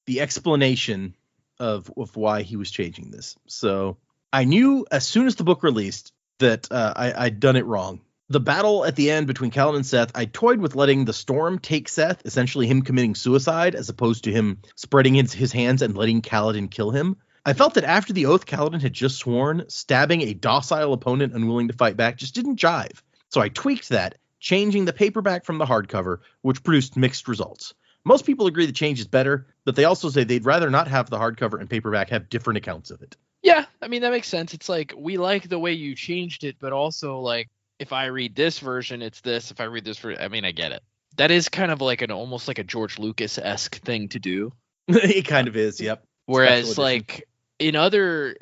explanation of why he was changing this. So I knew as soon as the book released that I'd done it wrong. The battle at the end between Kaladin and Szeth, I toyed with letting the storm take Szeth, essentially him committing suicide, as opposed to him spreading his hands and letting Kaladin kill him. I felt that after the oath Kaladin had just sworn, stabbing a docile opponent unwilling to fight back just didn't jive. So I tweaked that, changing the paperback from the hardcover, which produced mixed results. Most people agree the change is better, but they also say they'd rather not have the hardcover and paperback have different accounts of it. Yeah, I mean, that makes sense. It's like, we like the way you changed it, but also, like, if I read this version, it's this. If I read this version, I mean, I get it. That is kind of like almost like a George Lucas-esque thing to do. It kind of is, yep. Whereas, like, in other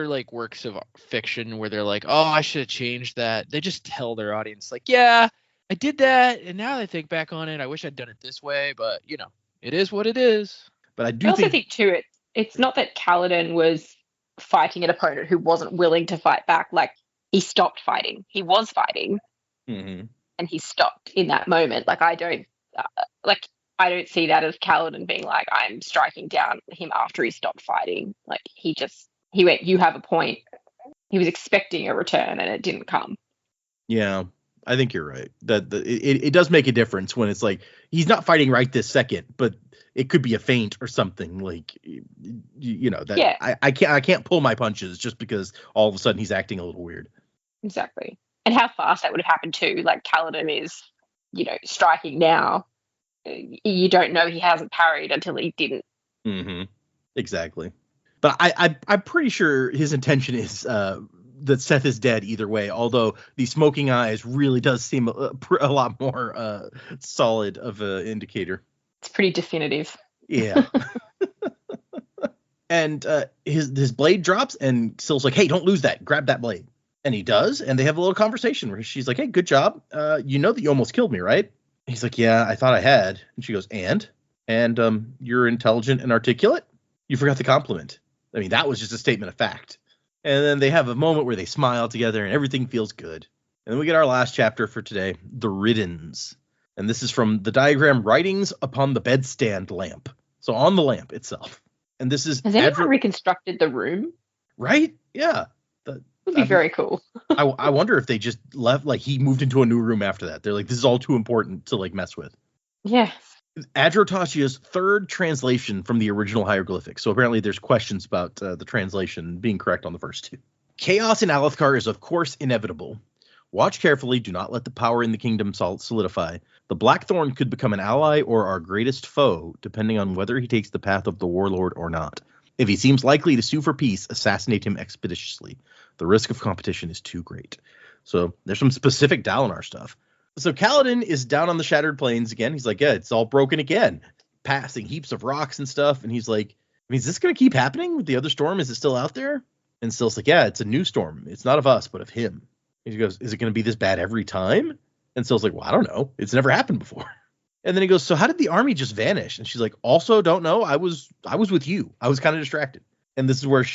like works of fiction where they're like, oh, I should have changed that, they just tell their audience, like, yeah, I did that, and now that I think back on it, I wish I'd done it this way, but, you know, it is what it is. But I also think too, it's not that Kaladin was fighting an opponent who wasn't willing to fight back. Like, he stopped fighting. He was fighting, and he stopped in that moment. Like, I don't see that as Kaladin being like, I'm striking down him after he stopped fighting. Like, he went, you have a point. He was expecting a return and it didn't come. Yeah, I think you're right. That it does make a difference when it's like, he's not fighting right this second, but it could be a feint or something, like, you know, that. Yeah. I can't pull my punches just because all of a sudden he's acting a little weird. Exactly. And how fast that would have happened too. Like, Kaladin is, you know, striking now. You don't know he hasn't parried until he didn't. Exactly. But I'm pretty sure his intention is that Szeth is dead either way, although the smoking eyes really does seem a lot more solid of an indicator. It's pretty definitive. Yeah. And his blade drops and Syl's like, hey, don't lose that. Grab that blade. And he does, and they have a little conversation where she's like, hey, good job. You know that you almost killed me, right? He's like, yeah, I thought I had. And she goes, and you're intelligent and articulate? You forgot the compliment. I mean, that was just a statement of fact. And then they have a moment where they smile together and everything feels good. And then we get our last chapter for today, The Riddance. And this is from the diagram Writings Upon the Bedstand Lamp. So on the lamp itself. And this is... Has anyone reconstructed the room? Right? Yeah. Would be very cool. I wonder if they just left, like, he moved into a new room after that. They're like, this is all too important to, like, mess with. Yeah. Adrotashia's third translation from the original hieroglyphics. So apparently there's questions about the translation being correct on the first two. Chaos in Alethkar is, of course, inevitable. Watch carefully. Do not let the power in the kingdom solidify. The Blackthorn could become an ally or our greatest foe, depending on whether he takes the path of the warlord or not. If he seems likely to sue for peace, assassinate him expeditiously. The risk of competition is too great. So there's some specific Dalinar stuff. So Kaladin is down on the Shattered Plains again. He's like, yeah, it's all broken again. Passing heaps of rocks and stuff. And he's like, I mean, is this going to keep happening with the other storm? Is it still out there? And Syl's like, yeah, it's a new storm. It's not of us, but of him. And he goes, is it going to be this bad every time? And Syl's like, well, I don't know. It's never happened before. And then he goes, so how did the army just vanish? And she's like, also don't know. I was with you. I was kind of distracted. And this is where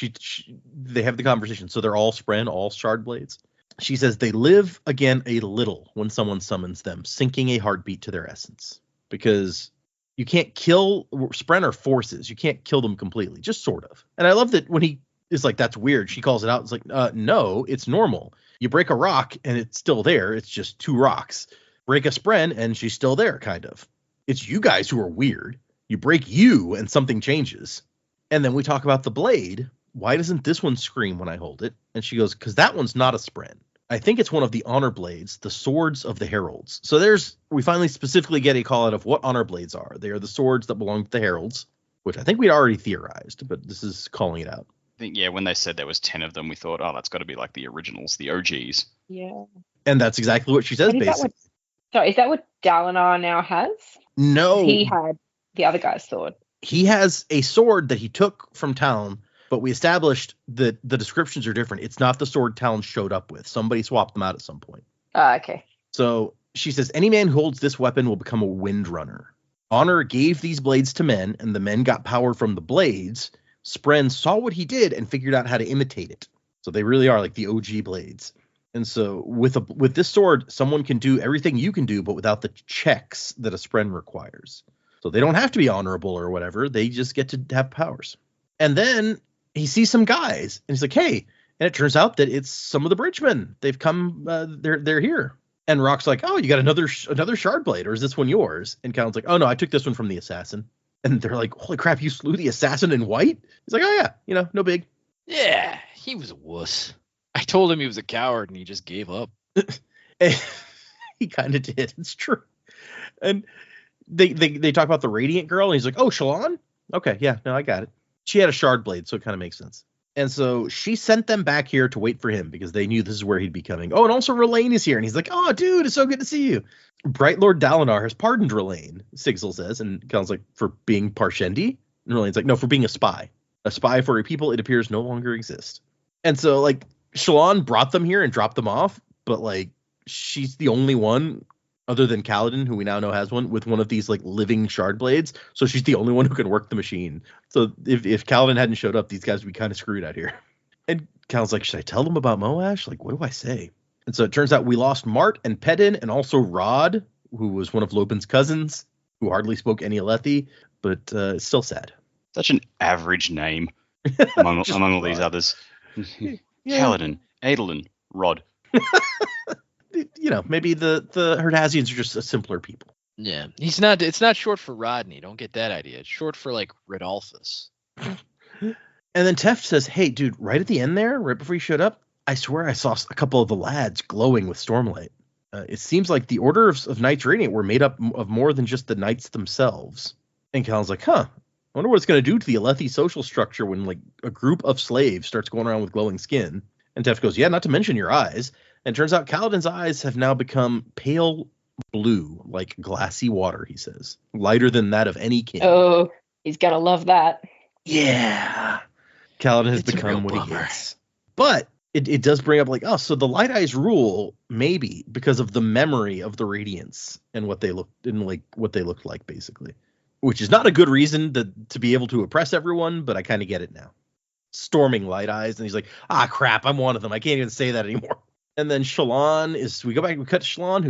they have the conversation. So they're all Spren, all Shard Blades. She says they live again a little when someone summons them, sinking a heartbeat to their essence. Because you can't kill Spren are forces. You can't kill them completely, just sort of. And I love that when he is like, that's weird. She calls it out. It's like, no, it's normal. You break a rock and it's still there. It's just two rocks. Break a Spren and she's still there, kind of. It's you guys who are weird. You break you and something changes. And then we talk about the blade. Why doesn't this one scream when I hold it? And she goes, because that one's not a Spren. I think it's one of the honor blades, the swords of the heralds. So we finally specifically get a call out of what honor blades are. They are the swords that belong to the heralds, which I think we'd already theorized, but this is calling it out. I think, yeah, when they said there was 10 of them, we thought, oh, that's got to be like the originals, the OGs. Yeah. And that's exactly what she says, basically. Is that what Dalinar now has? No. He had the other guy's sword. He has a sword that he took from town, but we established that the descriptions are different. It's not the sword Talon showed up with. Somebody swapped them out at some point. Okay. So she says, any man who holds this weapon will become a wind runner. Honor gave these blades to men, and the men got power from the blades, Spren saw what he did and figured out how to imitate it. So they really are like the OG blades. And so with this sword, someone can do everything you can do, but without the checks that a Spren requires. So they don't have to be honorable or whatever. They just get to have powers. And then he sees some guys and he's like, hey, and it turns out that it's some of the bridgemen. They've come, they're here. And Rock's like, oh, you got another shard blade, or is this one yours? And Callan's like, oh no, I took this one from the assassin. And they're like, holy crap, you slew the assassin in white? He's like, oh yeah, no big. Yeah, he was a wuss. I told him he was a coward and he just gave up. He kind of did. It's true. And they talk about the Radiant girl, and he's like, oh, Shallan? Okay, yeah, no, I got it. She had a shard blade, so it kind of makes sense. And so she sent them back here to wait for him because they knew this is where he'd be coming. Oh, and also R'laine is here. And he's like, oh, dude, it's so good to see you. Bright Lord Dalinar has pardoned R'laine, Sigil says. And Callan's like, for being Parshendi? And R'laine's like, no, for being a spy. A spy for a people it appears no longer exist. And so, like, Shallan brought them here and dropped them off. But, like, she's the only one, other than Kaladin, who we now know has one, with one of these, like, living shard blades. So she's the only one who can work the machine. So if Kaladin hadn't showed up, these guys would be kind of screwed out here. And Kaladin's like, should I tell them about Moash? Like, what do I say? And so it turns out we lost Mart and Pedin and also Rod, who was one of Lopin's cousins, who hardly spoke any Alethi, but it's still sad. Such an average name among all these others. Yeah. Kaladin, Adolin, Rod. Maybe the Herdazians are just a simpler people. Yeah, it's not short for Rodney. Don't get that idea. It's short for, like, Rodolphus. And then Teft says, hey, dude, right at the end there, right before you showed up, I swear I saw a couple of the lads glowing with stormlight. It seems like the Order of Knights Radiant were made up of more than just the knights themselves. And Callan's like, I wonder what it's going to do to the Alethi social structure when, like, a group of slaves starts going around with glowing skin. And Teft goes, yeah, not to mention your eyes. And it turns out Kaladin's eyes have now become pale blue, like glassy water, he says. Lighter than that of any king. Oh, he's got to love that. Yeah. Kaladin has become what he is. But it does bring up, like, oh, so the Light Eyes rule, maybe, because of the memory of the Radiance and what they looked like, basically. Which is not a good reason to be able to oppress everyone, but I kind of get it now. Storming Light Eyes, and he's like, crap, I'm one of them. I can't even say that anymore. And then Shallan we cut to Shallan,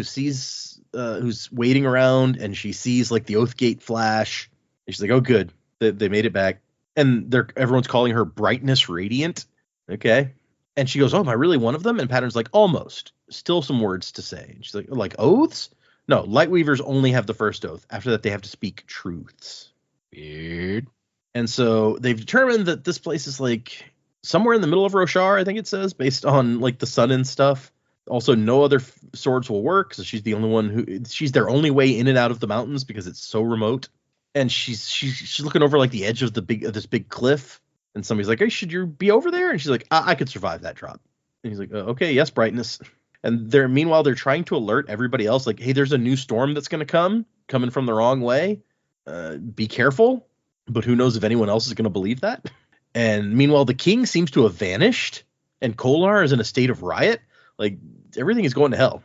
who's waiting around, and she sees, like, the Oathgate flash. And she's like, oh, good. They made it back. And everyone's calling her Brightness Radiant. Okay. And she goes, oh, am I really one of them? And Pattern's like, almost. Still some words to say. And she's like oaths? No, Lightweavers only have the first oath. After that, they have to speak truths. Weird. And so they've determined that this place is, like, somewhere in the middle of Roshar, I think it says, based on, like, the sun and stuff. Also, no other swords will work, so she's the only one she's their only way in and out of the mountains because it's so remote. And she's looking over, like, the edge of this big cliff. And somebody's like, hey, should you be over there? And she's like, I could survive that drop. And he's like, okay, yes, Brightness. And meanwhile, they're trying to alert everybody else, like, hey, there's a new storm that's going to coming from the wrong way. Be careful. But who knows if anyone else is going to believe that? And meanwhile, the king seems to have vanished, and Kolar is in a state of riot. Like, everything is going to hell.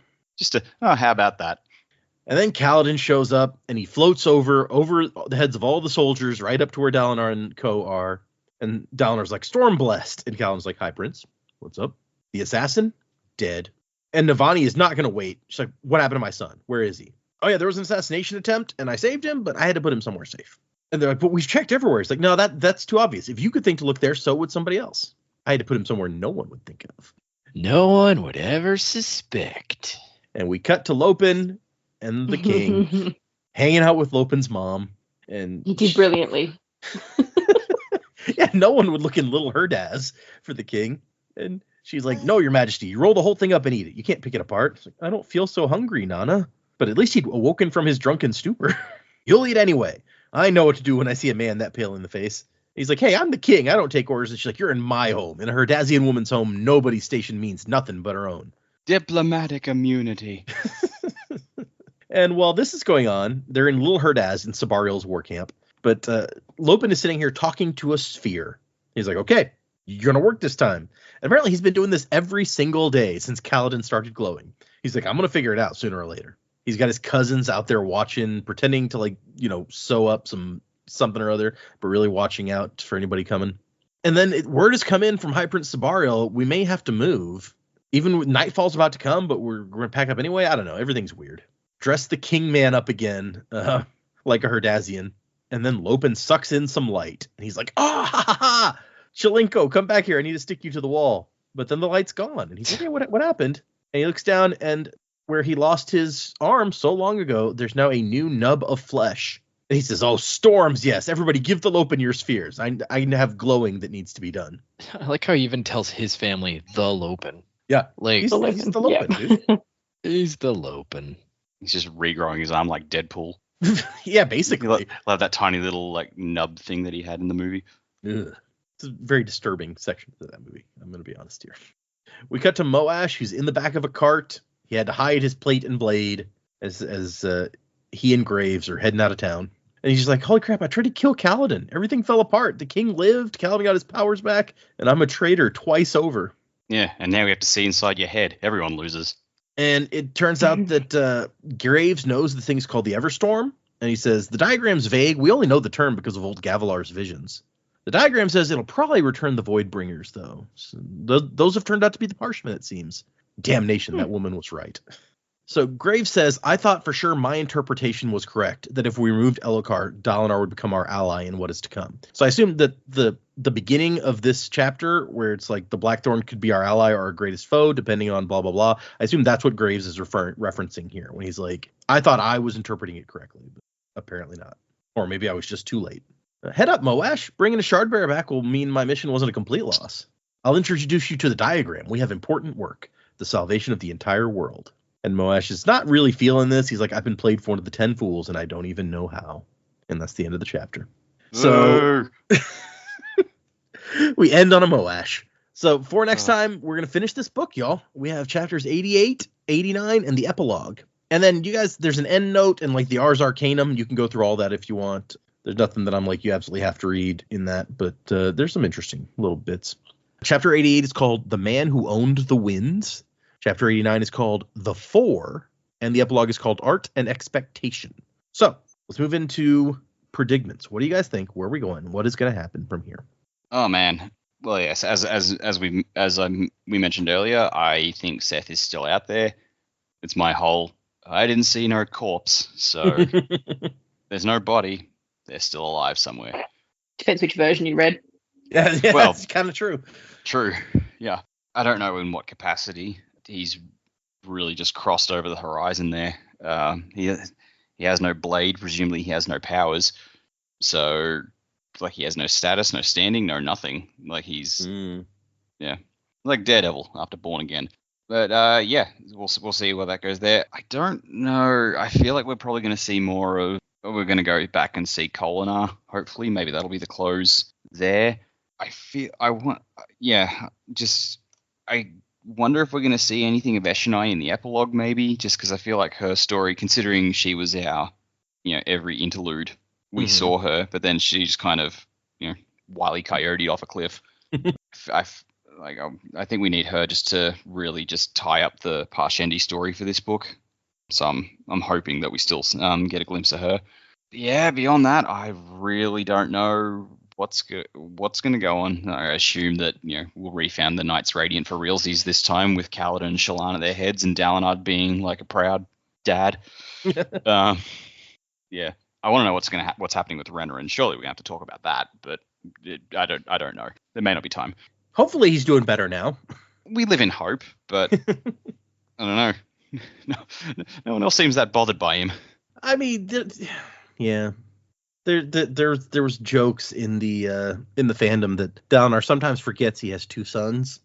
How about that? And then Kaladin shows up, and he floats over the heads of all the soldiers right up to where Dalinar and Co are. And Dalinar's like, storm blessed. And Kaladin's like, hi, Prince. What's up? The assassin? Dead. And Navani is not going to wait. She's like, what happened to my son? Where is he? Oh, yeah, there was an assassination attempt, and I saved him, but I had to put him somewhere safe. And they're like, but we've checked everywhere. It's like, no, that's too obvious. If you could think to look there, so would somebody else. I had to put him somewhere no one would think of. No one would ever suspect. And we cut to Lopin and the king hanging out with Lopin's mom. And he did brilliantly. Yeah, no one would look in Little Herdaz for the king. And she's like, no, your majesty, you roll the whole thing up and eat it. You can't pick it apart. It's like, I don't feel so hungry, Nana. But at least he'd awoken from his drunken stupor. You'll eat anyway. I know what to do when I see a man that pale in the face. He's like, hey, I'm the king. I don't take orders. And she's like, you're in my home. In a Herdazian woman's home, nobody's station means nothing but her own. Diplomatic immunity. And while this is going on, they're in Little Herdaz in Sabariel's war camp. But Lopin is sitting here talking to a sphere. He's like, okay, you're going to work this time. And apparently he's been doing this every single day since Kaladin started glowing. He's like, I'm going to figure it out sooner or later. He's got his cousins out there watching, pretending to, like, sew up some something or other, but really watching out for anybody coming. And then word has come in from High Prince Sabariel, we may have to move. Even with nightfall's about to come, but we're going to pack up anyway. I don't know. Everything's weird. Dress the king man up again, like a Herdazian. And then Lopin sucks in some light. And he's like, ha ha ha! Chelenko, come back here. I need to stick you to the wall. But then the light's gone. And he's like, hey, what happened? And he looks down, and where he lost his arm so long ago, there's now a new nub of flesh. And he says, oh, storms, yes. Everybody give the Lopin your spheres. I have glowing that needs to be done. I like how he even tells his family the Lopin. Yeah. Like, He's the Lopin, dude. He's the Lopin. He's just regrowing his arm like Deadpool. Yeah, basically. Love that tiny little like nub thing that he had in the movie. Ugh. It's a very disturbing section of that movie. I'm going to be honest here. We cut to Moash, who's in the back of a cart. He had to hide his plate and blade as he and Graves are heading out of town. And he's just like, holy crap, I tried to kill Kaladin. Everything fell apart. The king lived, Kaladin got his powers back, and I'm a traitor twice over. Yeah, and now we have to see inside your head. Everyone loses. And it turns out that Graves knows the thing's called the Everstorm. And he says, the diagram's vague. We only know the term because of old Gavilar's visions. The diagram says it'll probably return the Voidbringers, though. So those have turned out to be the Parshmen, it seems. Damnation, that woman was right. So Graves says, I thought for sure my interpretation was correct, that if we removed Elokar, Dalinar would become our ally in what is to come. So I assume that the beginning of this chapter, where it's like the Blackthorn could be our ally or our greatest foe, depending on blah, blah, blah. I assume that's what Graves is referencing here, when he's like, I thought I was interpreting it correctly, but apparently not. Or maybe I was just too late. Head up, Moash. Bringing a Shardbearer back will mean my mission wasn't a complete loss. I'll introduce you to the diagram. We have important work. The salvation of the entire world. And Moash is not really feeling this. He's like, I've been played for one of the 10 fools, and I don't even know how. And that's the end of the chapter. So we end on a Moash. So for next time, we're going to finish this book, y'all. We have chapters 88, 89, and the epilogue. And then you guys, there's an end note and like the Ars Arcanum. You can go through all that if you want. There's nothing that I'm like, you absolutely have to read in that. But there's some interesting little bits. Chapter 88 is called The Man Who Owned the Winds. Chapter 89 is called The Four, and the epilogue is called Art and Expectation. So let's move into predicaments. What do you guys think? Where are we going? What is going to happen from here? Oh man. Well, yes. As we mentioned earlier, I think Szeth is still out there. It's my whole. I didn't see no corpse, so there's no body. They're still alive somewhere. Depends which version you read. Yeah, well, that's kind of true. True. Yeah. I don't know in what capacity. He's really just crossed over the horizon there. He has no blade. Presumably he has no powers. So, like, he has no status, no standing, no nothing. Like, he's, yeah, like Daredevil after Born Again. But, yeah, we'll see where that goes there. I don't know. I feel like we're probably going to see more of, we're going to go back and see Kholinar, hopefully. Maybe that'll be the close there. I wonder if we're going to see anything of Eshonai in the epilogue, maybe, just because I feel like her story, considering she was our, every interlude, we saw her, but then she just kind of, Wile E. Coyote off a cliff. I think we need her just to really just tie up the Parshendi story for this book. So I'm hoping that we still get a glimpse of her. But yeah, beyond that, I really don't know what's going to go on. I assume that we'll refound the Knights Radiant for realsies this time, with Kaladin and Shallan at their heads, and Dalinar being like a proud dad. Yeah, I want to know what's happening with Renner, and surely we have to talk about that. But I don't know. There may not be time. Hopefully, he's doing better now. We live in hope, but I don't know. No one else seems that bothered by him. I mean, yeah. There was jokes in the fandom that Dalinar sometimes forgets he has two sons.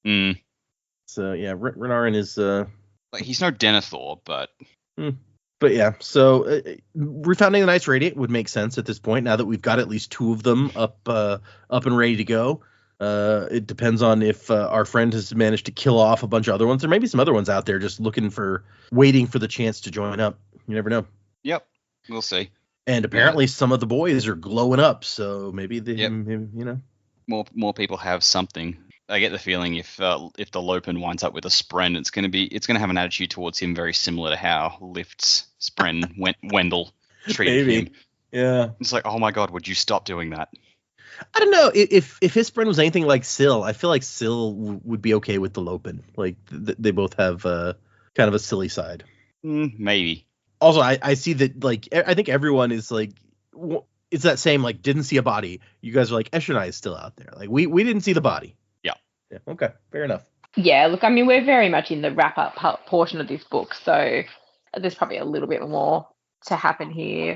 So yeah, Renarin is like, he's no Denethor, but yeah. So refounding the Knights Radiant would make sense at this point, now that we've got at least two of them up and ready to go. It depends on if our friend has managed to kill off a bunch of other ones. There may be some other ones out there just waiting for the chance to join up. You never know. Yep, we'll see. And apparently some of the boys are glowing up, so maybe more people have something. I get the feeling if the Lopin winds up with a Spren, it's going to have an attitude towards him very similar to how Lift's Spren Wendell treated him. Yeah. It's like, oh my god, would you stop doing that? I don't know if his friend was anything like Syl. I feel like Syl would be okay with the Lopin. Like they both have kind of a silly side. Maybe. Also, I see that, like, I think everyone is like, it's that same, like, didn't see a body. You guys are like, Eshonai is still out there. Like, we didn't see the body. Yeah. Okay. Fair enough. Yeah, look, I mean, we're very much in the wrap-up portion of this book, so there's probably a little bit more to happen here.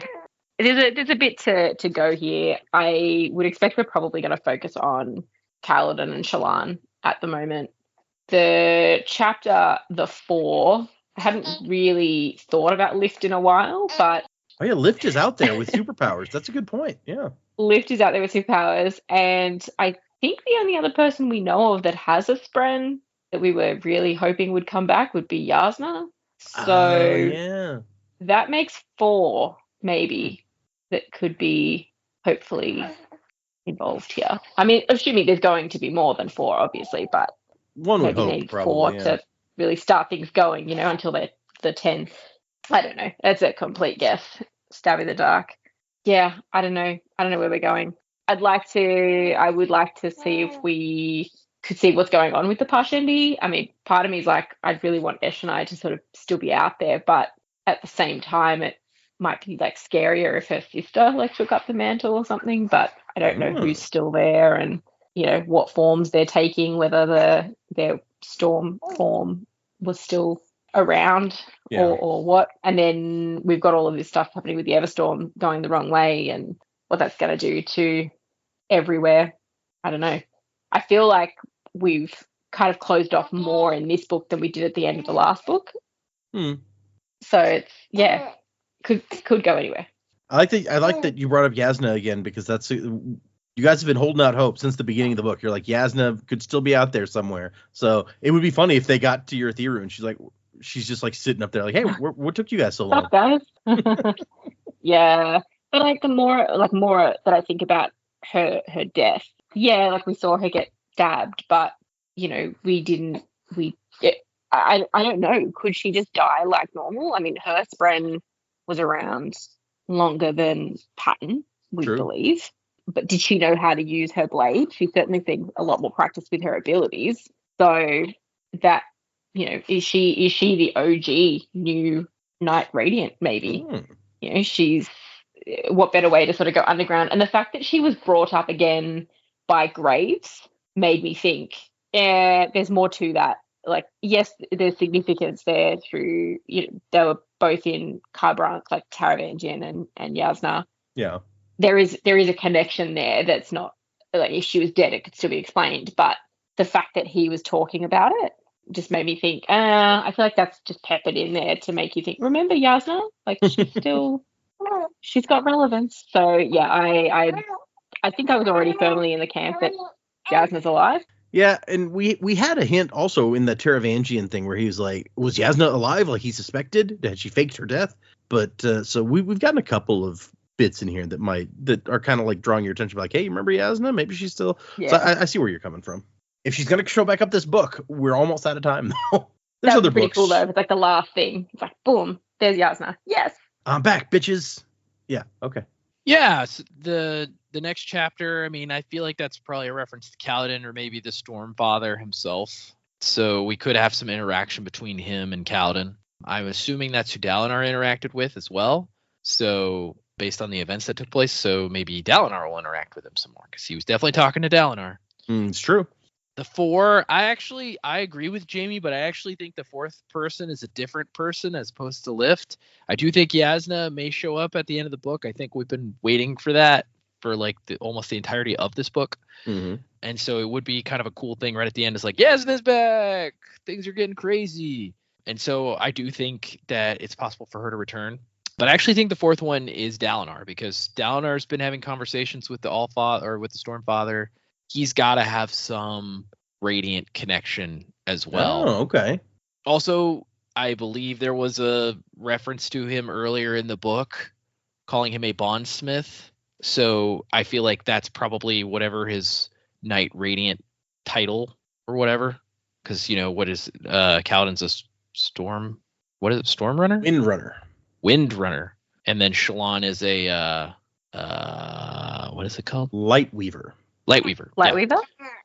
There's a bit to go here. I would expect we're probably going to focus on Kaladin and Shallan at the moment. The chapter, the 4, I haven't really thought about Lift in a while, but... Oh, yeah, Lift is out there with superpowers. That's a good point, yeah. Lift is out there with superpowers, and I think the only other person we know of that has a Spren that we were really hoping would come back would be Yasna. So yeah. that makes 4, maybe, that could be hopefully involved here. I mean, assuming there's going to be more than 4, obviously, but one would maybe hope, need probably, 4 to really start things going, until they're the 10. I don't know. That's a complete guess. Stab in the dark. Yeah, I don't know. I don't know where we're going. I would like to see if we could see what's going on with the Parshendi. I mean, part of me is like, I really want Eshonai to sort of still be out there, but at the same time, it might be like scarier if her sister like took up the mantle or something, but I don't know who's still there and what forms they're taking, whether their storm form was still around or what. And then we've got all of this stuff happening with the Everstorm going the wrong way and what that's going to do to everywhere. I don't know. I feel like we've kind of closed off more in this book than we did at the end of the last book. So it's could go anywhere. I like that you brought up Yasna again, because that's, you guys have been holding out hope since the beginning of the book. You're like, Yasna could still be out there somewhere. So it would be funny if they got to your Theru and she's just like sitting up there like, hey, what took you guys so long? Stop, guys. Yeah, but like the more that I think about her death, yeah, like we saw her get stabbed, but I don't know, could she just die like normal? I mean, her Spren was around longer than Patton, we believe, but did she know how to use her blade? She certainly seemed a lot more practiced with her abilities, so that is she the OG new Knight Radiant? Maybe she's, what better way to sort of go underground? And the fact that she was brought up again by Graves made me think, there's more to that. Like, yes, there's significance there through, they were both in Kharbranch, like Taravangian and Yasna. Yeah. There is a connection there that's not, like, if she was dead, it could still be explained. But the fact that he was talking about it just made me think, I feel like that's just peppered in there to make you think, remember Yasna? Like, she's got relevance. So, yeah, I think I was already firmly in the camp that Yasna's alive. Yeah, and we had a hint also in the Taravangian thing where he was like, was Yasna alive? Like, he suspected? Had she faked her death? But so we've gotten a couple of bits in here that are kind of like drawing your attention, like, hey, remember Yasna? Maybe she's still. Yeah. So I see where you're coming from. If she's gonna show back up this book, we're almost out of time though. There's other pretty books. Cool though. It's like the last thing. It's like, boom, there's Yasna. Yes. I'm back, bitches. Yeah. Okay. Yeah. So the next chapter, I mean, I feel like that's probably a reference to Kaladin or maybe the Stormfather himself. So we could have some interaction between him and Kaladin. I'm assuming that's who Dalinar interacted with as well. So based on the events that took place, so maybe Dalinar will interact with him some more because he was definitely talking to Dalinar. It's true. The 4, I agree with Jamie, but I actually think the 4th person is a different person as opposed to Lift. I do think Yasna may show up at the end of the book. I think we've been waiting for that for like almost the entirety of this book. Mm-hmm. And so it would be kind of a cool thing right at the end. It's like, Yasna's back. Things are getting crazy. And so I do think that it's possible for her to return. But I actually think the 4th one is Dalinar, because Dalinar's been having conversations with the Allfather or with the Stormfather. He's got to have some Radiant connection as well. Oh, okay. Also, I believe there was a reference to him earlier in the book, calling him a bondsmith. So I feel like that's probably whatever his Knight Radiant title or whatever. Because, what is Kaladin's a storm? What is it? Storm Runner? Wind Runner. Wind Runner. And then Shallan is a what is it called? Lightweaver. Lightweaver. Lightweaver?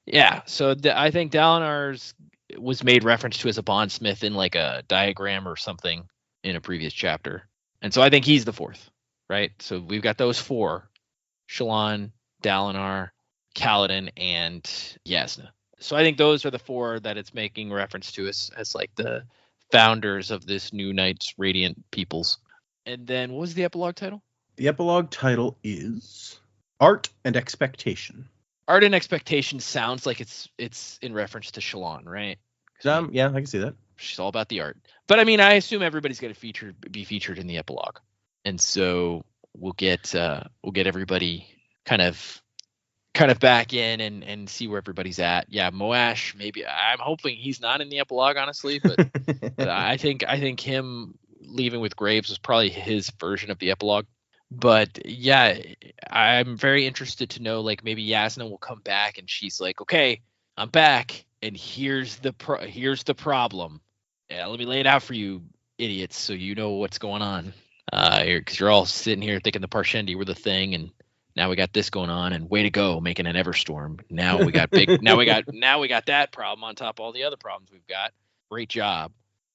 Yeah. So I think Dalinar's was made reference to as a bondsmith in like a diagram or something in a previous chapter. And so I think he's the fourth, right? So we've got those four: Shallan, Dalinar, Kaladin, and Yasna. So I think those are the four that it's making reference to as like the founders of this new Knights Radiant peoples. And then what was the epilogue title? The epilogue title is Art and Expectation. Art and Expectation sounds like it's in reference to Shallan, right? Yeah, I can see that. She's all about the art. But I mean, I assume everybody's going to be featured in the epilogue. And so we'll get everybody kind of back in and see where everybody's at. Yeah, Moash, maybe I'm hoping he's not in the epilogue, honestly, but I think him leaving with Graves was probably his version of the epilogue. But yeah, I'm very interested to know, like, maybe Yasna will come back and she's like, okay, I'm back, and here's the problem. Yeah, let me lay it out for you idiots so you know what's going on. Because you're all sitting here thinking the Parshendi were the thing, and now we got this going on, and way to go making an Everstorm. Now we got now we got that problem on top of all the other problems we've got. Great job.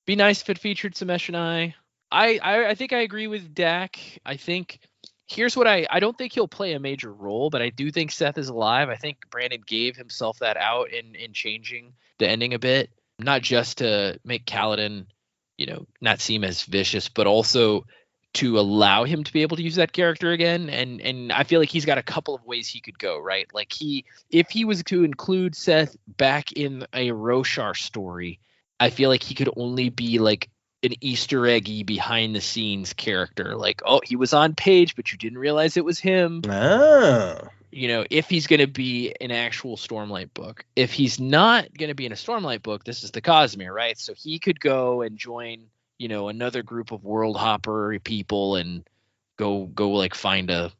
Be nice if it featured Samesh. I think I agree with Dak. I think here's what I don't think he'll play a major role, but I do think Szeth is alive. I think Brandon gave himself that out in changing the ending a bit, not just to make Kaladin, not seem as vicious, but also to allow him to be able to use that character again. And I feel like he's got a couple of ways he could go, right? Like if he was to include Szeth back in a Roshar story, I feel like he could only be like an Easter eggy behind the scenes character. Like, oh, he was on page, but you didn't realize it was him. Oh. If he's going to be an actual Stormlight book. If he's not going to be in a Stormlight book, this is the Cosmere, right? So he could go and join, another group of world hopper people and go like find a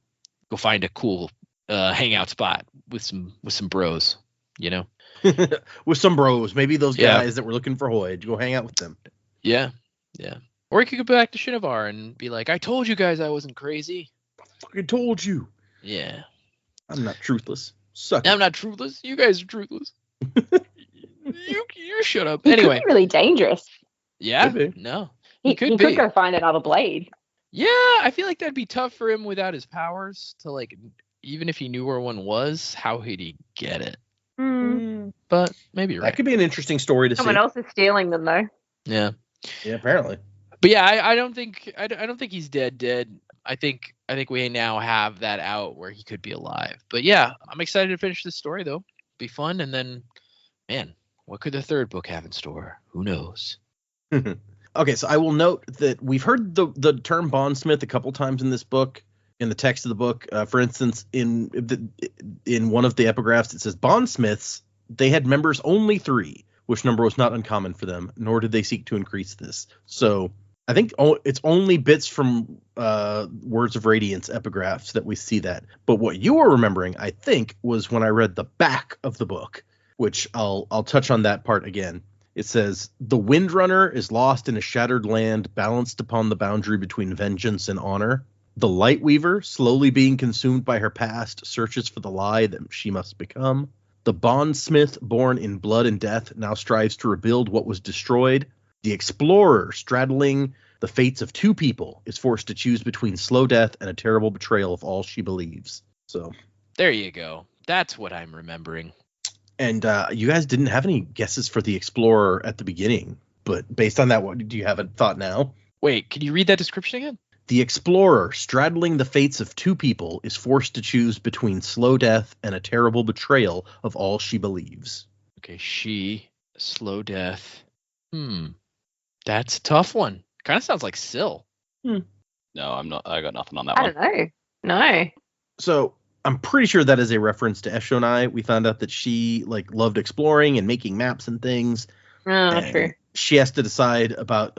cool hangout spot with some bros, With some bros, maybe those guys that were looking for Hoyd, go hang out with them. Yeah. Or he could go back to Shinovar and be like, I told you guys I wasn't crazy. I fucking told you. Yeah. I'm not truthless. I'm not truthless. You guys are truthless. you shut up. He Anyway. could be really dangerous. Yeah. No. He could go find another blade. Yeah, I feel like that'd be tough for him without his powers to, like, even if he knew where one was, how would he get it? But maybe you're right. That could be an interesting story to see. Someone else is stealing them, though. Yeah. Yeah, apparently. But yeah, I don't think he's dead. I think we now have that out where he could be alive. But yeah, I'm excited to finish this story though. Be fun, and then, man, what could the third book have in store? Who knows? Okay, so I will note that we've heard the term bondsmith a couple times in this book, in the text of the book. For instance, in one of the epigraphs, it says bondsmiths, they had members only 3, which number was not uncommon for them, nor did they seek to increase this. So I think it's only bits from Words of Radiance epigraphs that we see that. But what you were remembering, I think, was when I read the back of the book, which I'll touch on that part again. It says, the Windrunner is lost in a shattered land, balanced upon the boundary between vengeance and honor. The Lightweaver, slowly being consumed by her past, searches for the lie that she must become. The bondsmith, born in blood and death, now strives to rebuild what was destroyed. The explorer, straddling the fates of 2 people, is forced to choose between slow death and a terrible betrayal of all she believes. So there you go. That's what I'm remembering. And you guys didn't have any guesses for the explorer at the beginning, but based on that, what do you have a thought now? Wait, can you read that description again? The explorer, straddling the fates of 2 people, is forced to choose between slow death and a terrible betrayal of all she believes. Okay, slow death. That's a tough one. Kind of sounds like Syl. No, I'm not. I got nothing on that one. I don't know. No. So I'm pretty sure that is a reference to Eshonai. We found out that she loved exploring and making maps and things. True. She has to decide about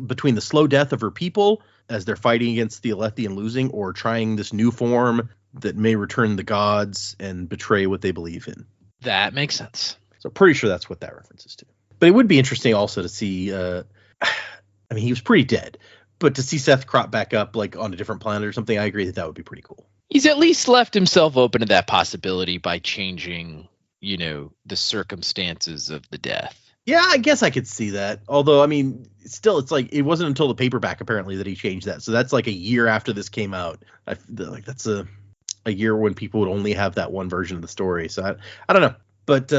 between the slow death of her people as they're fighting against the Alethi and losing, or trying this new form that may return the gods and betray what they believe in. That makes sense. So pretty sure that's what that references to. But it would be interesting also to see, he was pretty dead, but to see Szeth crop back up on a different planet or something, I agree that would be pretty cool. He's at least left himself open to that possibility by changing, the circumstances of the death. Yeah, I guess I could see that. Although, I mean, still, it's like it wasn't until the paperback apparently that he changed that. So that's like a year after this came out. I feel like that's a year when people would only have that one version of the story. So I don't know. But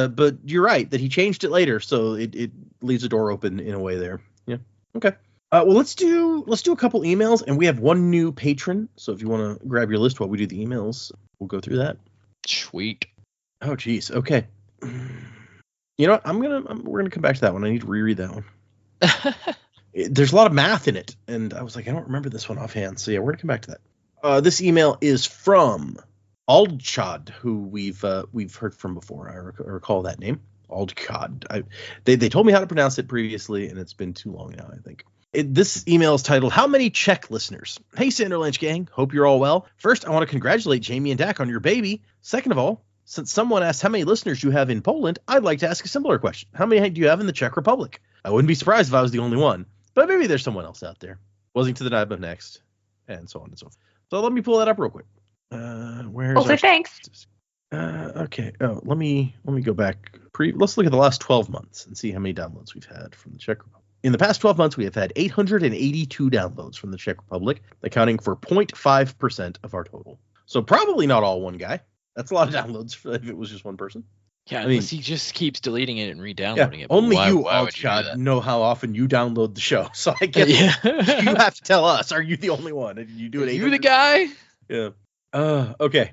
you're right that he changed it later, so it leaves the door open in a way there. Yeah. Okay. Well, let's do a couple emails, and we have one new patron. So if you want to grab your list while we do the emails, we'll go through that. Sweet. Oh, geez. Okay. You know what? We're gonna come back to that one. I need to reread that one. There's a lot of math in it, and I was like, I don't remember this one offhand. So yeah, we're gonna come back to that. This email is from Aldchad, who we've heard from before. I recall that name, Aldchad. They told me how to pronounce it previously, and it's been too long now, I think. This email is titled, How Many Czech Listeners? Hey, Sanderlanche gang. Hope you're all well. First, I want to congratulate Jamie and Dak on your baby. Second of all, since someone asked how many listeners you have in Poland, I'd like to ask a similar question. How many do you have in the Czech Republic? I wouldn't be surprised if I was the only one, but maybe there's someone else out there. Wellington to the next, and so on and so forth. So let me pull that up real quick. Thanks. Okay. Oh, let me go back. Let's look at the last 12 months and see how many downloads we've had from the Czech Republic. In the past 12 months, we have had 882 downloads from the Czech Republic, accounting for 0.5% of our total. So probably not all one guy. That's a lot of downloads if it was just one person. Yeah, unless he just keeps deleting it and re-downloading it. Only you, Aldshot, know how often you download the show. So I guess you have to tell us. Are you the only one? And you do it. You the guy? Yeah. Okay.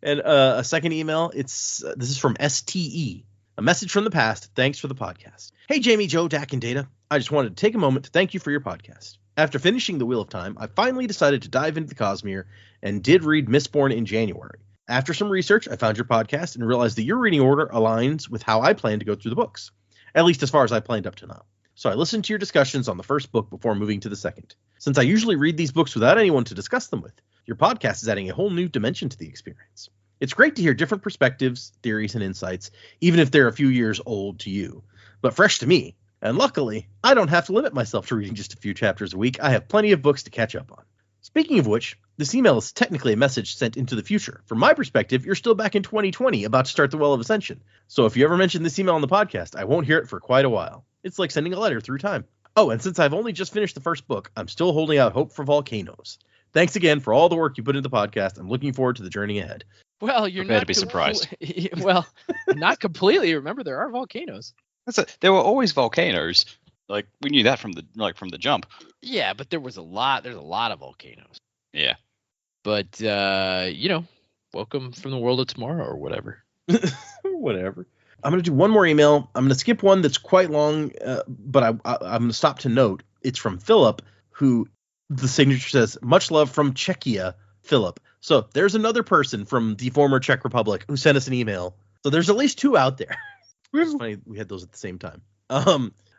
And a second email. This is from STE. A message from the past. Thanks for the podcast. Hey, Jamie, Joe, Dak, and Data. I just wanted to take a moment to thank you for your podcast. After finishing The Wheel of Time, I finally decided to dive into the Cosmere and did read Mistborn in January. After some research, I found your podcast and realized that your reading order aligns with how I plan to go through the books, at least as far as I planned up to now. So I listened to your discussions on the first book before moving to the second. Since I usually read these books without anyone to discuss them with, your podcast is adding a whole new dimension to the experience. It's great to hear different perspectives, theories, and insights, even if they're a few years old to you, but fresh to me. And luckily, I don't have to limit myself to reading just a few chapters a week. I have plenty of books to catch up on. Speaking of which, this email is technically a message sent into the future. From my perspective, you're still back in 2020, about to start the Well of Ascension. So if you ever mention this email on the podcast, I won't hear it for quite a while. It's like sending a letter through time. Oh, and since I've only just finished the first book, I'm still holding out hope for volcanoes. Thanks again for all the work you put into the podcast. I'm looking forward to the journey ahead. Well, you're not to be surprised. Well, not completely. Remember, there are volcanoes. There were always volcanoes. Like we knew that from the jump. Yeah, but there's a lot of volcanoes. Yeah. But welcome from the world of tomorrow or whatever. Whatever. I'm going to do one more email. I'm going to skip one that's quite long, but I'm going to stop to note. It's from Philip, who the signature says, much love from Czechia, Philip. So there's another person from the former Czech Republic who sent us an email. So there's at least two out there. It's funny we had those at the same time.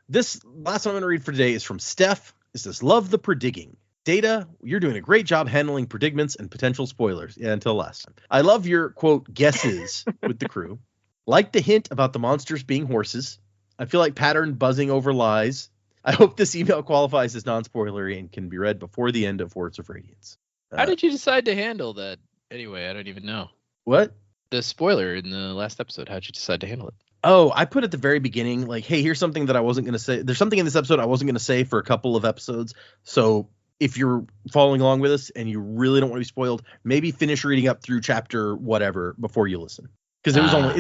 This last one I'm going to read for today is from Steph. It says, love the predigging. Data, you're doing a great job handling predicaments and potential spoilers. Yeah, until last time. I love your, quote, guesses with the crew. Like the hint about the monsters being horses. I feel like pattern buzzing over lies. I hope this email qualifies as non-spoilery and can be read before the end of Words of Radiance. How did you decide to handle that? Anyway, I don't even know. What? The spoiler in the last episode. How'd you decide to handle it? Oh, I put at the very beginning, like, hey, here's something that I wasn't going to say. There's something in this episode I wasn't going to say for a couple of episodes. So if you're following along with us and you really don't want to be spoiled, maybe finish reading up through chapter whatever before you listen. Because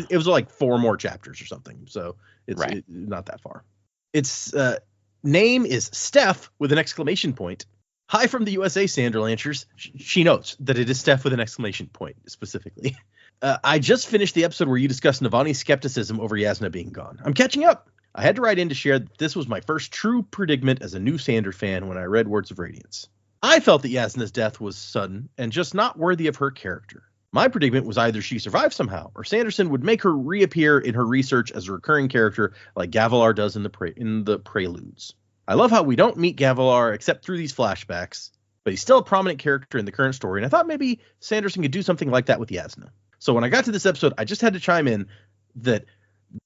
it was like 4 more chapters or something. So it's not that far. Its name is Steph with an exclamation point. Hi from the USA, Sanderlanchers. She notes that it is Steph with an exclamation point specifically. I just finished the episode where you discussed Navani's skepticism over Yasna being gone. I'm catching up. I had to write in to share that this was my first true predicament as a new Sander fan when I read Words of Radiance. I felt that Yasna's death was sudden and just not worthy of her character. My predicament was either she survived somehow, or Sanderson would make her reappear in her research as a recurring character like Gavilar does in the Preludes. I love how we don't meet Gavilar except through these flashbacks, but he's still a prominent character in the current story, and I thought maybe Sanderson could do something like that with Yasna. So when I got to this episode, I just had to chime in that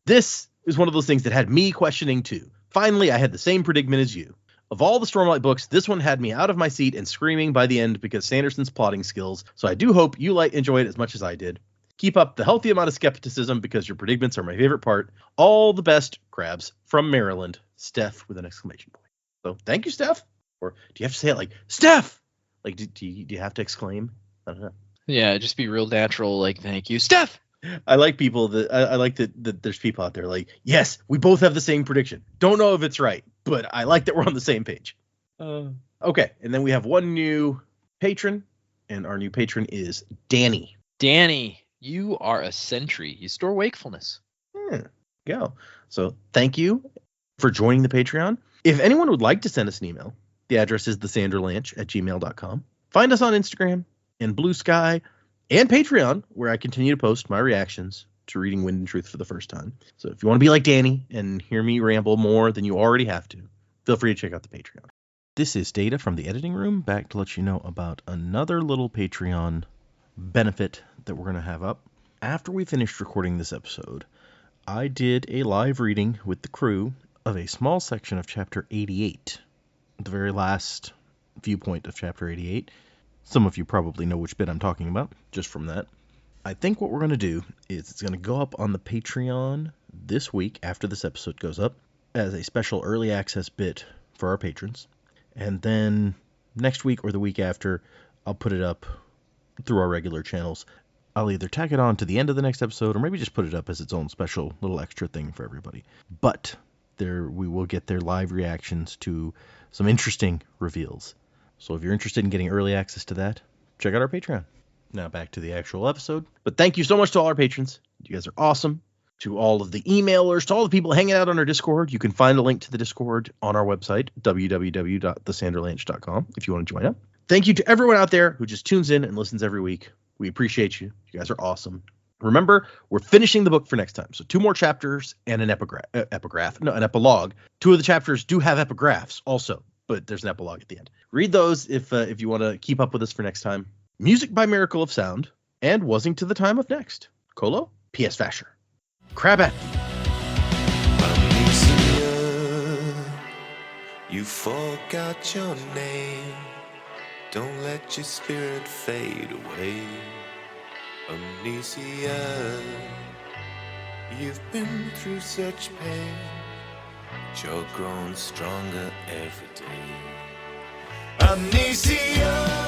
this is one of those things that had me questioning too. Finally, I had the same predicament as you. Of all the Stormlight books, this one had me out of my seat and screaming by the end because Sanderson's plotting skills, so I do hope you enjoy it as much as I did. Keep up the healthy amount of skepticism because your predicaments are my favorite part. All the best, Crabs. From Maryland, Steph with an exclamation point. So thank you, Steph. Or do you have to say it like, Steph? Like, do you have to exclaim? I don't know. Yeah, just be real natural, like, thank you, Steph. I like people that I like that there's people out there like, yes, we both have the same prediction. Don't know if it's right, but I like that we're on the same page. Okay, and then we have one new patron, and our new patron is Danny. Danny, you are a sentry. You store wakefulness. Go. So thank you for joining the Patreon. If anyone would like to send us an email, the address is thesanderlanche@gmail.com. Find us on Instagram and Blue Sky and Patreon, where I continue to post my reactions to reading Wind and Truth for the first time. So if you want to be like Danny and hear me ramble more than you already have to, feel free to check out the Patreon. This is Data from the editing room, back to let you know about another little Patreon benefit that we're going to have up. After we finished recording this episode, I did a live reading with the crew of a small section of Chapter 88, the very last viewpoint of Chapter 88. Some of you probably know which bit I'm talking about, just from that. I think what we're going to do is it's going to go up on the Patreon this week after this episode goes up as a special early access bit for our patrons. And then next week or the week after, I'll put it up through our regular channels. I'll either tack it on to the end of the next episode or maybe just put it up as its own special little extra thing for everybody. But there we will get their live reactions to some interesting reveals. So if you're interested in getting early access to that, check out our Patreon. Now back to the actual episode. But thank you so much to all our patrons. You guys are awesome. To all of the emailers, to all the people hanging out on our Discord. You can find a link to the Discord on our website, www.thesanderlanche.com, if you want to join up. Thank you to everyone out there who just tunes in and listens every week. We appreciate you. You guys are awesome. Remember, we're finishing the book for next time. So 2 more chapters and an an epilogue. 2 of the chapters do have epigraphs also, but there's an epilogue at the end. Read those if you want to keep up with us for next time. Music by Miracle of Sound and Wasing to the Time of Next. Colo, P.S. Vasher. Crabat. You forgot your name. Don't let your spirit fade away. Amnesia, you've been through such pain, but you're growing stronger every day. Amnesia.